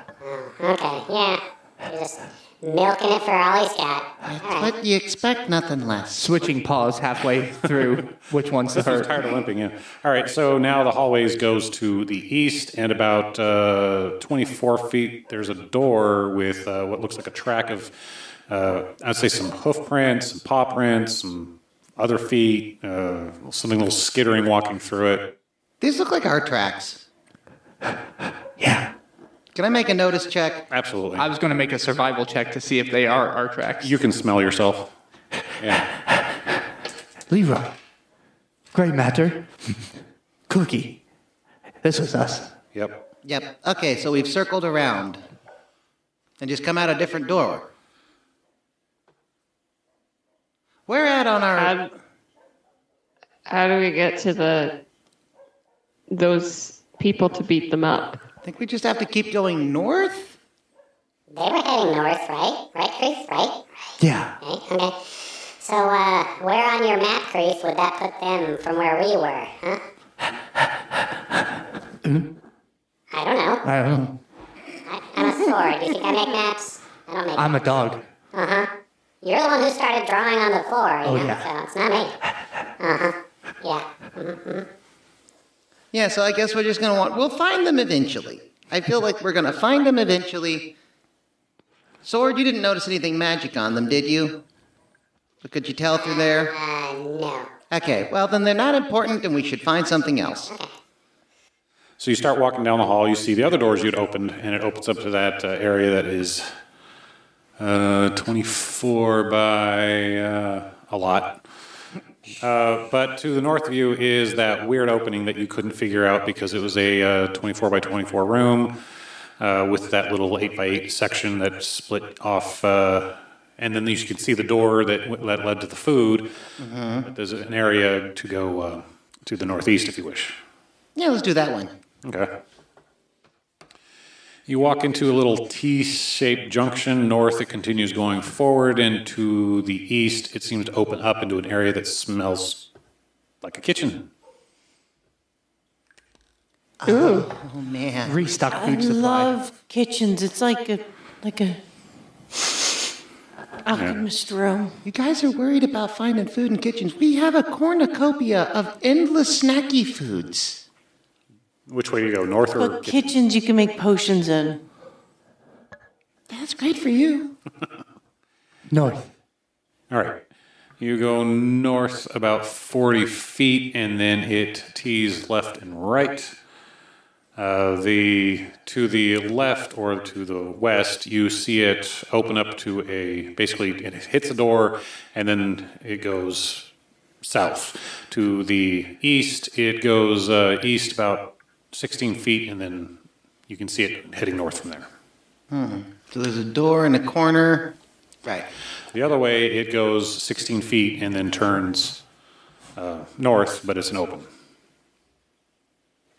Okay, yeah. You're just milking it for all he's got. All right. What do you expect? Nothing less. Switching paws halfway through which one's the This is hurt. tired of limping, yeah. All right, so now the hallways goes to the east, and about 24 feet, there's a door with what looks like a track of, I'd say some hoof prints, some paw prints, some other feet, something a little skittering walking through it. These look like our tracks. Yeah. Can I make a notice check? Absolutely. I was going to make a survival check to see if they are our tracks. You can smell yourself. Yeah. Leroy. Gray matter. Cookie. This was us. Yep. Yep. Okay, so we've circled around and just come out a different door. Where at on our... How do we get to those people to beat them up? I think we just have to keep going north? They were heading north, right? Right, Kreath? Right? Yeah. Okay. So, where on your map, Kreath, would that put them from where we were, huh? I don't know. I don't know. I'm a sword. Do you think I make maps? I don't make I'm a dog. Uh-huh. You're the one who started drawing on the floor, you know, yeah. so it's not me. Uh-huh. Yeah. Mm-hmm. Yeah, so I guess we're just gonna we'll find them eventually. I feel like we're gonna find them eventually. Sword, you didn't notice anything magic on them, did you? But could you tell through there? No. Okay, well then they're not important and we should find something else. So you start walking down the hall, you see the other doors you'd opened, and it opens up to that area that is 24 by a lot. But to the north of you is that weird opening that you couldn't figure out because it was a 24 by 24 room with that little 8 by 8 section that split off. And then you can see the door that led to the food. Mm-hmm. But there's an area to go to the northeast if you wish. Yeah, let's do that one. Okay. You walk into a little T-shaped junction north. It continues going forward, and to the east, it seems to open up into an area that smells like a kitchen. Ooh. Oh man. Restock I food supply. love kitchens. It's like a alchemist room. You guys are worried about finding food in kitchens. We have a cornucopia of endless snacky foods. Which way do you go, north or? But kitchens you can make potions in. That's great for you. North. All right. You go north about 40 feet, and then it tees left and right. To the left or to the west, you see it open up to basically it hits a door, and then it goes south. To the east, it goes east about 16 feet, and then you can see it heading north from there. So there's a door in a corner. Right. The other way, it goes 16 feet and then turns north, but it's an open.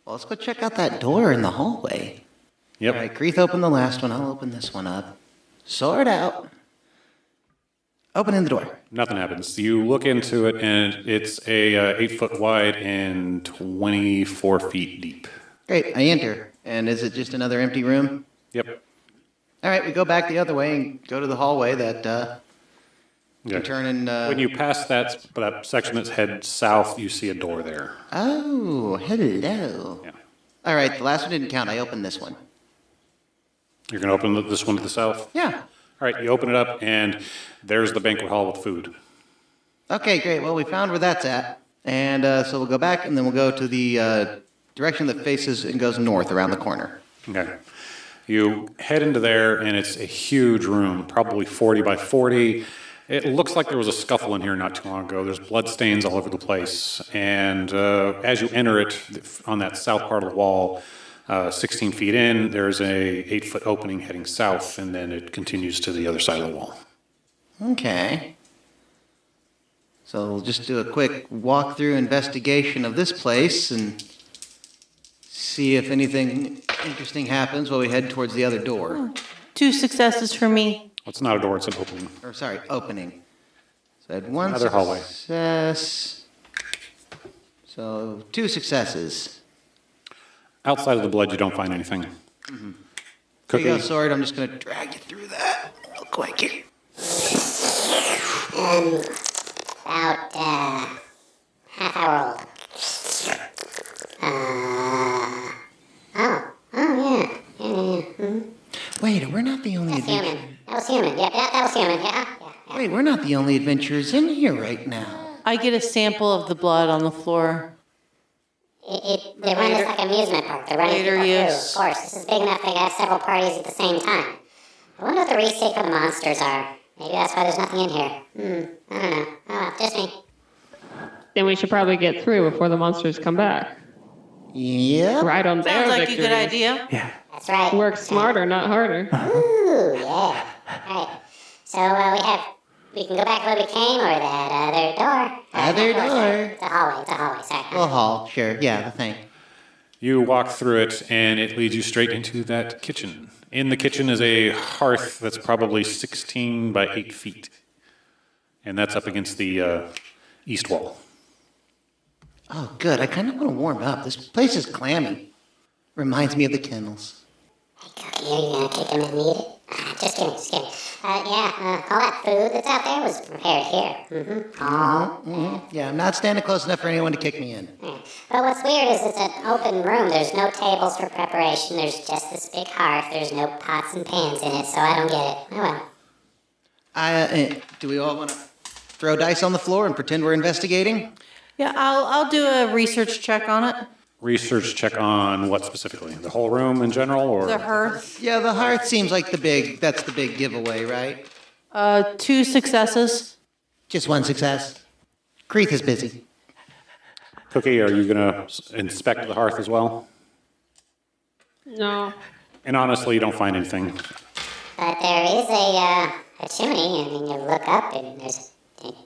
Well, let's go check out that door in the hallway. Yep. All right, Kreath opened the last one. I'll open this one up. Sword out. Opening the door. Nothing happens. You look into it, and it's a 8 foot wide and 24 feet deep. Great, I enter. And is it just another empty room? Yep. All right, we go back the other way and go to the hallway that you turn and... When you pass that section that's head south, you see a door there. Oh, hello. Yeah. All right, the last one didn't count. I opened this one. You're going to open this one to the south? Yeah. All right, you open it up, and there's the banquet hall with food. Okay, great. Well, we found where that's at. And so we'll go back, and then we'll go to the direction that faces and goes north around the corner. Okay. You head into there, and it's a huge room, probably 40 by 40. It looks like there was a scuffle in here not too long ago. There's blood stains all over the place. And as you enter it, on that south part of the wall, 16 feet in, there's a 8 foot opening heading south, and then it continues to the other side of the wall. Okay. So we'll just do a quick walkthrough investigation of this place and see if anything interesting happens while we head towards the other door. 2 successes for me. It's not a door, it's an opening. Or sorry, opening. So I had 1 Another hallway. success. So 2 successes. Outside of the blood, you don't find anything. Here you Cookie, go, sword. I'm just going to drag you through that real quick here. About half hour old. Yeah. Wait, we're not the only That's adventurers. human. That was human. Yep, that was human. Yeah. Wait, we're not the only adventurers in here right now. I get a sample of the blood on the floor. They run this like amusement park. They're running Later people through. use. Of course, this is big enough they can have several parties at the same time. I wonder what the restate for the monsters are. Maybe that's why there's nothing in here. I don't know. Oh well, just me. Then we should probably get through before the monsters come back. Yep. Right on their Sounds like a victory. good idea. That's right. Work smarter, not harder. Ooh, yeah. All right. So we can go back where we came, or that other door. Other Not door. It's a hallway. It's a hallway. Sorry. Well, hall, sure. Yeah, the thing. you walk through it, and it leads you straight into that kitchen. In the kitchen is a hearth that's probably 16 by 8 feet. And that's up against the east wall. Oh, good. I kind of want to warm up. This place is clammy. Reminds me of the kennels. Cookie, are you gonna take him and eat it? Just kidding. Just kidding. All that food that's out there was prepared here. Yeah, I'm not standing close enough for anyone to kick me in. Yeah. But what's weird is it's an open room. There's no tables for preparation. There's just this big hearth. There's no pots and pans in it, so I don't get it. Oh well. Do we all want to throw dice on the floor and pretend we're investigating? Yeah, I'll do a research check on it. Research check on what specifically? The whole room in general, or? The hearth. Yeah, the hearth seems like that's the big giveaway, right? 2 successes. Just 1 success. Kreath is busy. Cookie, are you going to inspect the hearth as well? No. And honestly, you don't find anything. But there is a chimney, and then you look up, and it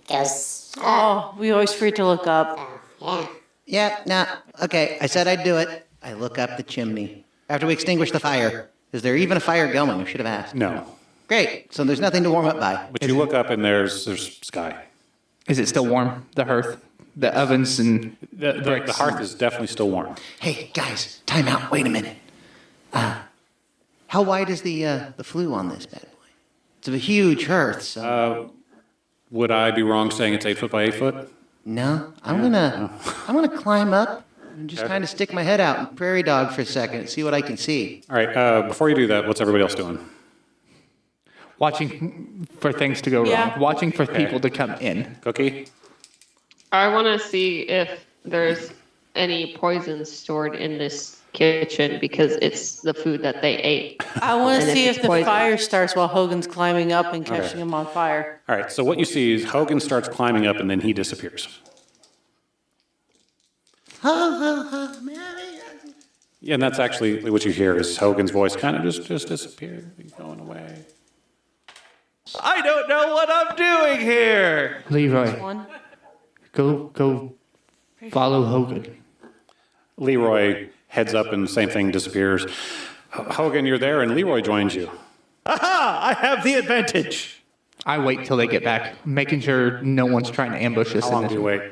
goes up. Oh, we always forget to look up. Yeah. Yeah, nah. Okay, I said I'd do it. I look up the chimney. After we extinguish the fire. Is there even a fire going? I should have asked. No. Great. So there's nothing to warm up by. But you look up and there's sky. Is it still warm? The hearth, the ovens, and The hearth is definitely still warm. Hey, guys, time out. Wait a minute. How wide is the flue on this bad boy? It's a huge hearth, so... Would I be wrong saying it's 8 foot by 8 foot? No, I'm gonna climb up and just kind of stick my head out and prairie dog for a second and see what I can see. All right, before you do that, what's everybody else doing? watching for things to go Yeah. wrong, watching for people to come in. Cookie? I want to see if there's any poison stored in this kitchen because it's the food that they ate. I want And to if see it's if the poison. fire starts while Hogan's climbing up and catching him on fire. All right, so what you see is Hogan starts climbing up and then he disappears. Yeah, and that's actually what you hear is Hogan's voice kind of just disappeared. He's going away. I don't know what I'm doing here. Leroy, One. go follow Hogan. Leroy heads up and same thing disappears. Hogan, you're there and Leroy joins you. Aha! I have the advantage. I wait till they get back, making sure no one's trying to ambush us. How long do you wait?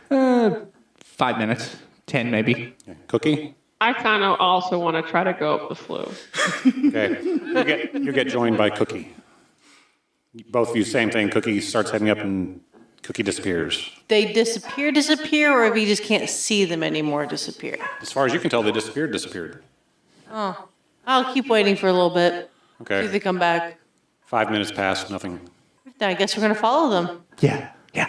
5 minutes, 10 maybe. Cookie? I kind of also want to try to go up the flue. Okay. You get joined by Cookie. Both of you, same thing. Cookie starts heading up and Cookie disappears. They disappear, or if you just can't see them anymore, disappear. As far as you can tell, they disappeared. Oh, I'll keep waiting for a little bit. See if they Okay. come back. 5 minutes passed, nothing. Then I guess we're gonna follow them. Yeah. All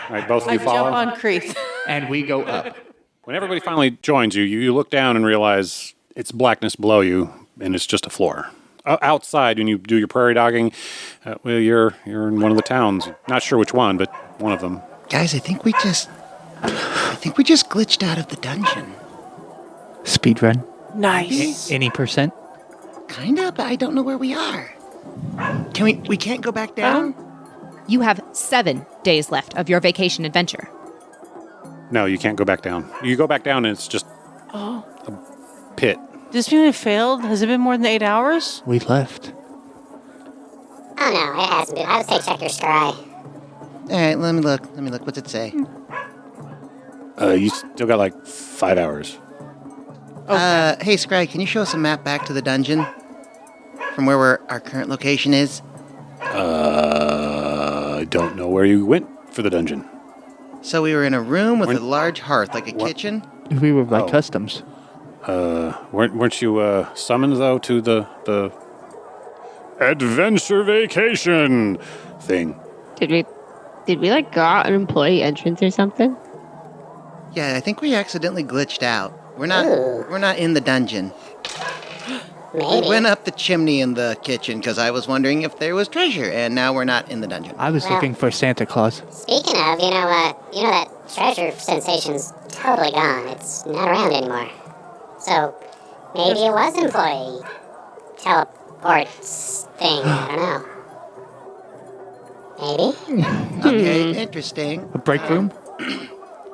right, both of I you follow. jump on Kreath. And we go up. When everybody finally joins you, you look down and realize it's blackness below you, and it's just a floor. Outside, when you do your prairie dogging, well, you're in one of the towns. Not sure which one, but one of them. Guys, I think we just glitched out of the dungeon. Speed run. Nice. Any percent? Kinda, but I don't know where we are. We can't go back down? You have 7 days left of your vacation adventure. No, you can't go back down. You go back down, and it's just a pit. This mean we failed? Has it been more than 8 hours? We left. Oh no, it hasn't been. I would say check your scry. All right, let me look. What's it say? You still got like 5 hours. Hey, Scry, can you show us a map back to the dungeon? From where our current location is? I don't know where you went for the dungeon. So we were in a room with a large hearth, like a kitchen? We were by customs. Weren't you summoned, though, to the adventure vacation thing? Did we like go out an employee entrance or something? Yeah, I think we accidentally glitched out. We're not in the dungeon. Maybe. We went up the chimney in the kitchen because I was wondering if there was treasure, and now we're not in the dungeon. I was looking for Santa Claus. Speaking of, you know that treasure sensation's totally gone. It's not around anymore. So maybe it was employee teleports thing. I don't know. Maybe. Okay, interesting. A break room?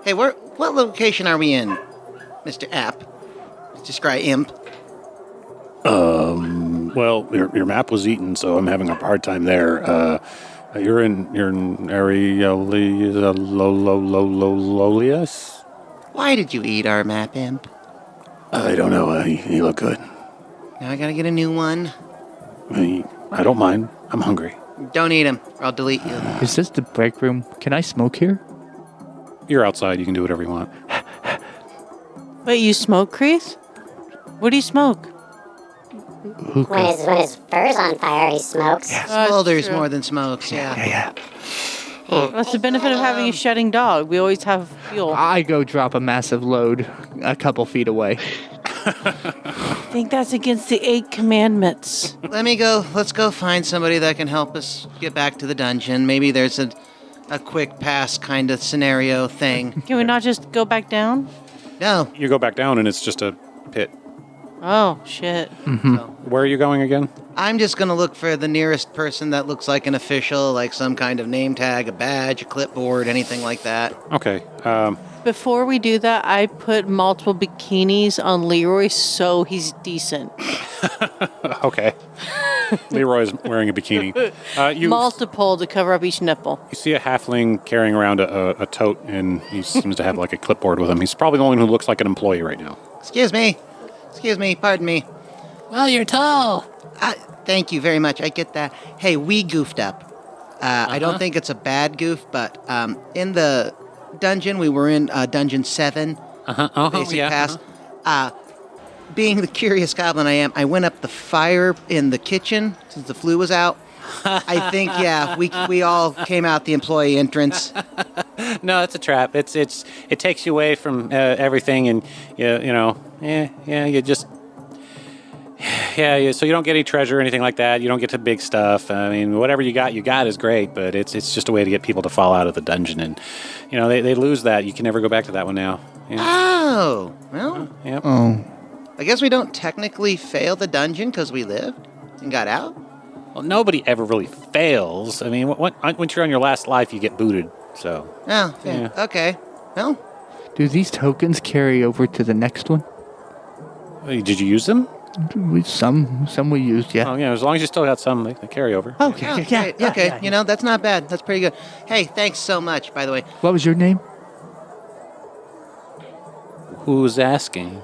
Hey, what location are we in, Mr. App? Mr. Scry Imp? Well, your map was eaten, so I'm having a hard time there. You're in Areolius? Why did you eat our map, Imp? I don't know. You look good. Now I gotta get a new one. I don't mind. I'm hungry. Don't eat him, or I'll delete you. Is this the break room? Can I smoke here? You're outside. You can do whatever you want. Wait, you smoke, Kreath? What do you smoke? When his fur's on fire, he smokes. Smolders more than smokes, yeah. That's the benefit of having a shedding dog. We always have fuel. I go drop a massive load a couple feet away. I think that's against the 8 commandments. Let's go find somebody that can help us get back to the dungeon. Maybe there's a quick pass kind of scenario thing. Can we not just go back down? No. You go back down, and it's just a pit. Oh, shit. Where are you going again? I'm just gonna look for the nearest person that looks like an official, like some kind of name tag, a badge, a clipboard, anything like that. Okay. Before we do that, I put multiple bikinis on Leroy so he's decent. Okay. Leroy's wearing a bikini. Multiple to cover up each nipple. You see a halfling carrying around a tote, and he seems to have like a clipboard with him. He's probably the one who looks like an employee right now. Excuse me, pardon me. Well, you're tall. Thank you very much, I get that. Hey, we goofed up. I don't think it's a bad goof, but in the dungeon, we were in Dungeon 7. Basic pass. Being the curious goblin I am, I went up the fire in the kitchen since the flue was out. I think, we all came out the employee entrance. No, it's a trap. It takes you away from everything, and you just. Yeah, so you don't get any treasure or anything like that. You don't get to big stuff. I mean, whatever you got is great, but it's just a way to get people to fall out of the dungeon, and they lose that. You can never go back to that one now. Yeah. Oh, well. Yep. Oh. I guess we don't technically fail the dungeon because we lived and got out. Well, nobody ever really fails. I mean, once you're on your last life, you get booted. So. Oh, yeah. Okay. Well. Do these tokens carry over to the next one? Did you use them? Some we used, yeah. Oh, yeah, as long as you still got some, they carry over. Okay, yeah. Okay, that's not bad. That's pretty good. Hey, thanks so much, by the way. What was your name? Who's asking?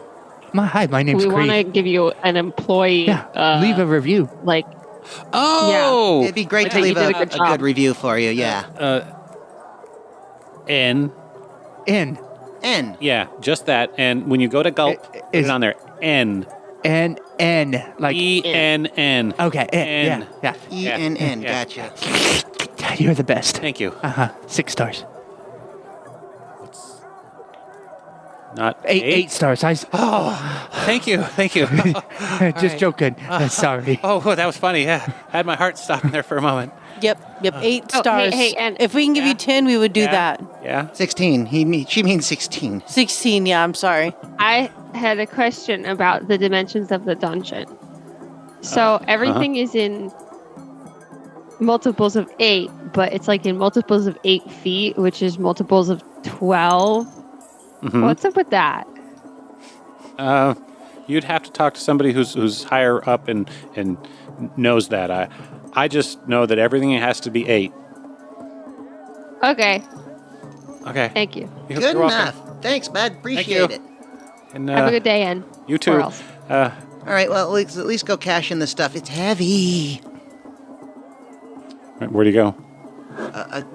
Hi, my name's Kreath. We want to give you an employee. Yeah, leave a review. Oh! It'd be great to leave a good review for you, yeah. N. Yeah, just that. And when you go to gulp, put it on there. N. N, like E-N-N. Okay, N. Yeah. E-N-N, gotcha. You're the best. Thank you. 6 stars. Not 8 stars. Thank you. Just joking. Sorry. Oh, that was funny. Yeah, I had my heart stopping there for a moment. Yep, 8 stars. Hey, and if we can give you 10, we would do that. Yeah. 16. She means 16. 16, yeah, I'm sorry. I had a question about the dimensions of the dungeon. So everything is in multiples of 8, but it's like in multiples of 8 feet, which is multiples of 12. Mm-hmm. What's up with that? You'd have to talk to somebody who's higher up and knows that. I just know that everything has to be 8. Okay. Okay. Thank you. Good enough. Thanks, bud. Appreciate it. And, Have a good day, Ann. You too. Or else. All right, well, let's at least go cash in this stuff. It's heavy. Where do you go?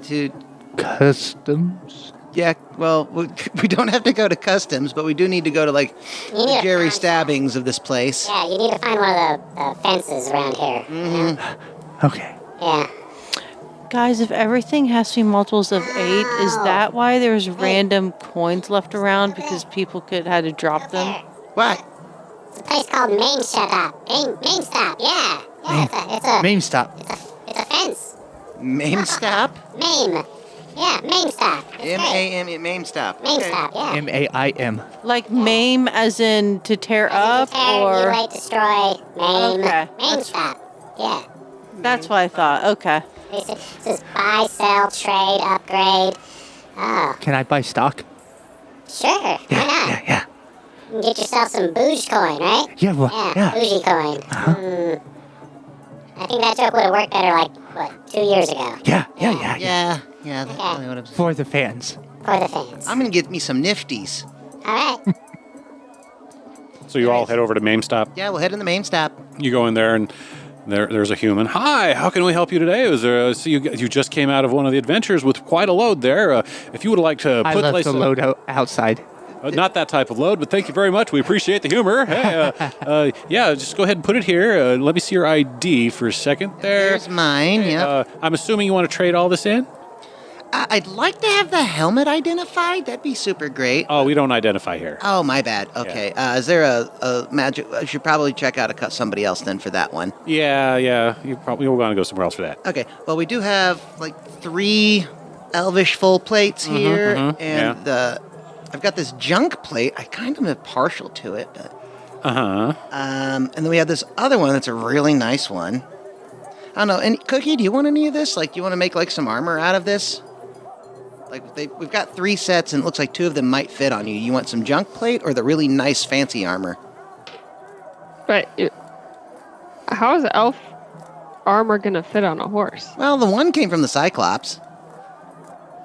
To Customs? Yeah, well, we don't have to go to customs, but we do need to go to, like, the Jerry Stabbings of this place. Yeah, you need to find one of the fences around here. Mm-hmm. Okay. Yeah. Guys, if everything has to be multiples of 8, is that why there's random coins left around? Because people had to drop them? What? It's a place called Main Stop. Main Stop, yeah. It's a Main Stop. It's a fence. Main Stop? Maim. Yeah, Main Stop. M-A-M-E, Maim Stop. Main Stop, yeah. M-A-I-M. Like maim as in to tear up, Tear, or... mutilate, destroy, maim. Okay. Main Stop, yeah. That's what I thought. Okay. It says buy, sell, trade, upgrade. Oh, Can I buy stock? sure. Why not? Yeah. You can get yourself some bouge coin, right? Yeah, well, yeah. Bougie coin. I think that joke would have worked better, like, 2 years ago? Yeah. Yeah, that's probably what I'm saying. For the fans. For the fans. I'm going to get me some nifties. All right. So you all head over to Maim Stop. Yeah, we'll head in the Maim Stop. You go in there and there's a human. Hi, how can we help you today? So you just came out of one of the adventures with quite a load there. If you would like to I left the load outside. Not that type of load, but thank you very much. We appreciate the humor. Hey, yeah, just go ahead and put it here. Let me see your ID for a second there. There's mine, yep. I'm assuming you want to trade all this in? I'd like to have the helmet identified. That'd be super great. Oh, we don't identify here. Oh, my bad. Okay. Is there a magic? I should probably check out somebody else then for that one. Yeah. You probably want to go somewhere else for that. Okay. Well, we do have like 3 elvish full plates here, and I've got this junk plate. I kind of am partial to it, but. And then we have this other one that's a really nice one. I don't know. And Cookie, do you want any of this? Like, do you want to make like some armor out of this? Like, we've got 3 sets, and it looks like 2 of them might fit on you. You want some junk plate or the really nice fancy armor? But how is elf armor gonna fit on a horse? Well, the one came from the Cyclops,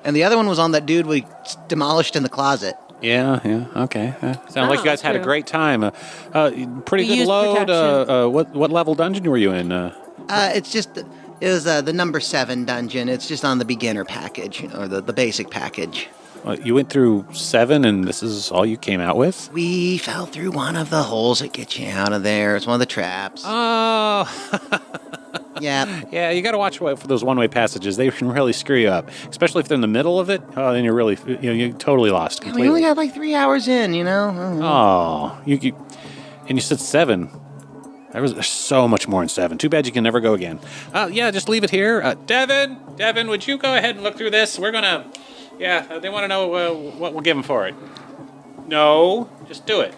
and the other one was on that dude we demolished in the closet. Yeah, okay. Sounds like you guys had a great time. Pretty We good used load. protection. What level dungeon were you in? It was the number 7 dungeon. It's just on the beginner package, or the basic package. You went through 7, and this is all you came out with? We fell through one of the holes that get you out of there. It's one of the traps. Oh. Yeah. Yeah, you got to watch for those one-way passages. They can really screw you up, especially if they're in the middle of it. Oh, then you're really, you're totally lost completely. We only got like 3 hours in, you know? Oh, and you said 7. There's so much more in 7. Too bad you can never go again. Yeah, just leave it here. Devin, would you go ahead and look through this? We're gonna, they want to know what we'll give them for it. No, just do it.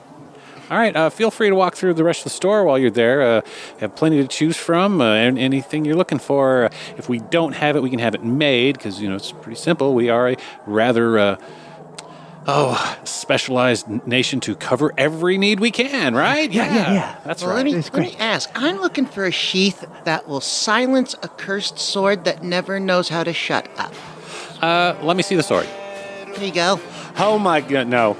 All right, feel free to walk through the rest of the store while you're there. Have plenty to choose from, and anything you're looking for. If we don't have it, we can have it made, because, it's pretty simple. We are a rather, specialized nation to cover every need we can, right? Yeah. That's Well, right. let me ask. I'm looking for a sheath that will silence a cursed sword that never knows how to shut up. Let me see the sword. Here you go. Oh, my God, no.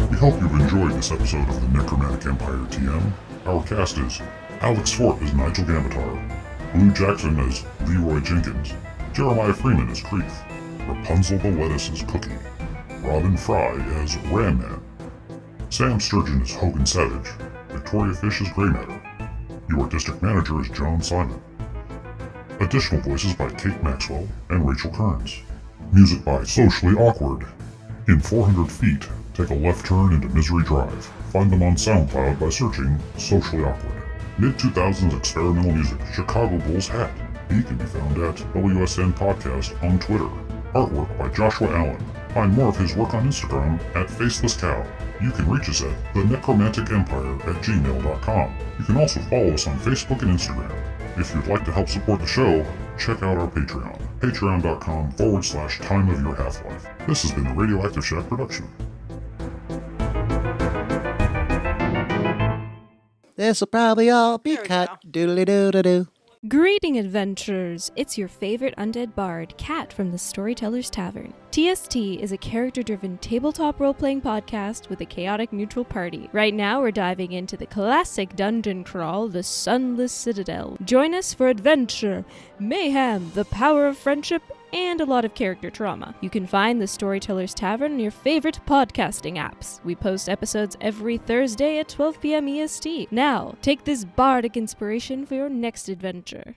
We hope you've enjoyed this episode of the Necromantic Empire TM. Our cast is Alex Fort as Nigel Gambaatar, Blue Jackson as Leroy Jenkins, Jeremiah Freeman as Kreath, Rapunzel the Lettuce as Cookie, Robin Fry as Ram Man, Sam Sturgeon as Hogan Savage, Victoria Fish as Grey Matter. Your district manager is John Simon. Additional voices by Kate Maxwell and Rachel Kerns. Music by Socially Awkward. In 400 Feet, take a left turn into Misery Drive. Find them on SoundCloud by searching Socially Awkward. Mid-2000s experimental music, Chicago Bulls Hat. He can be found at WSN Podcast on Twitter. Artwork by Joshua Allen. Find more of his work on Instagram at FacelessCow. You can reach us at the Necromantic Empire at gmail.com. You can also follow us on Facebook and Instagram. If you'd like to help support the show, check out our Patreon, patreon.com/Time of Your Half-Life. This has been a Radioactive Shack production. This'll probably all be cut. Doodly-doo-doo-doo. Greeting, adventurers! It's your favorite undead bard, Kat from the Storyteller's Tavern. TST is a character-driven tabletop role-playing podcast with a chaotic neutral party. Right now, we're diving into the classic dungeon crawl, the Sunless Citadel. Join us for adventure, mayhem, the power of friendship, and a lot of character trauma. You can find the Storyteller's Tavern in your favorite podcasting apps. We post episodes every Thursday at 12 p.m. EST. Now, take this bardic inspiration for your next adventure.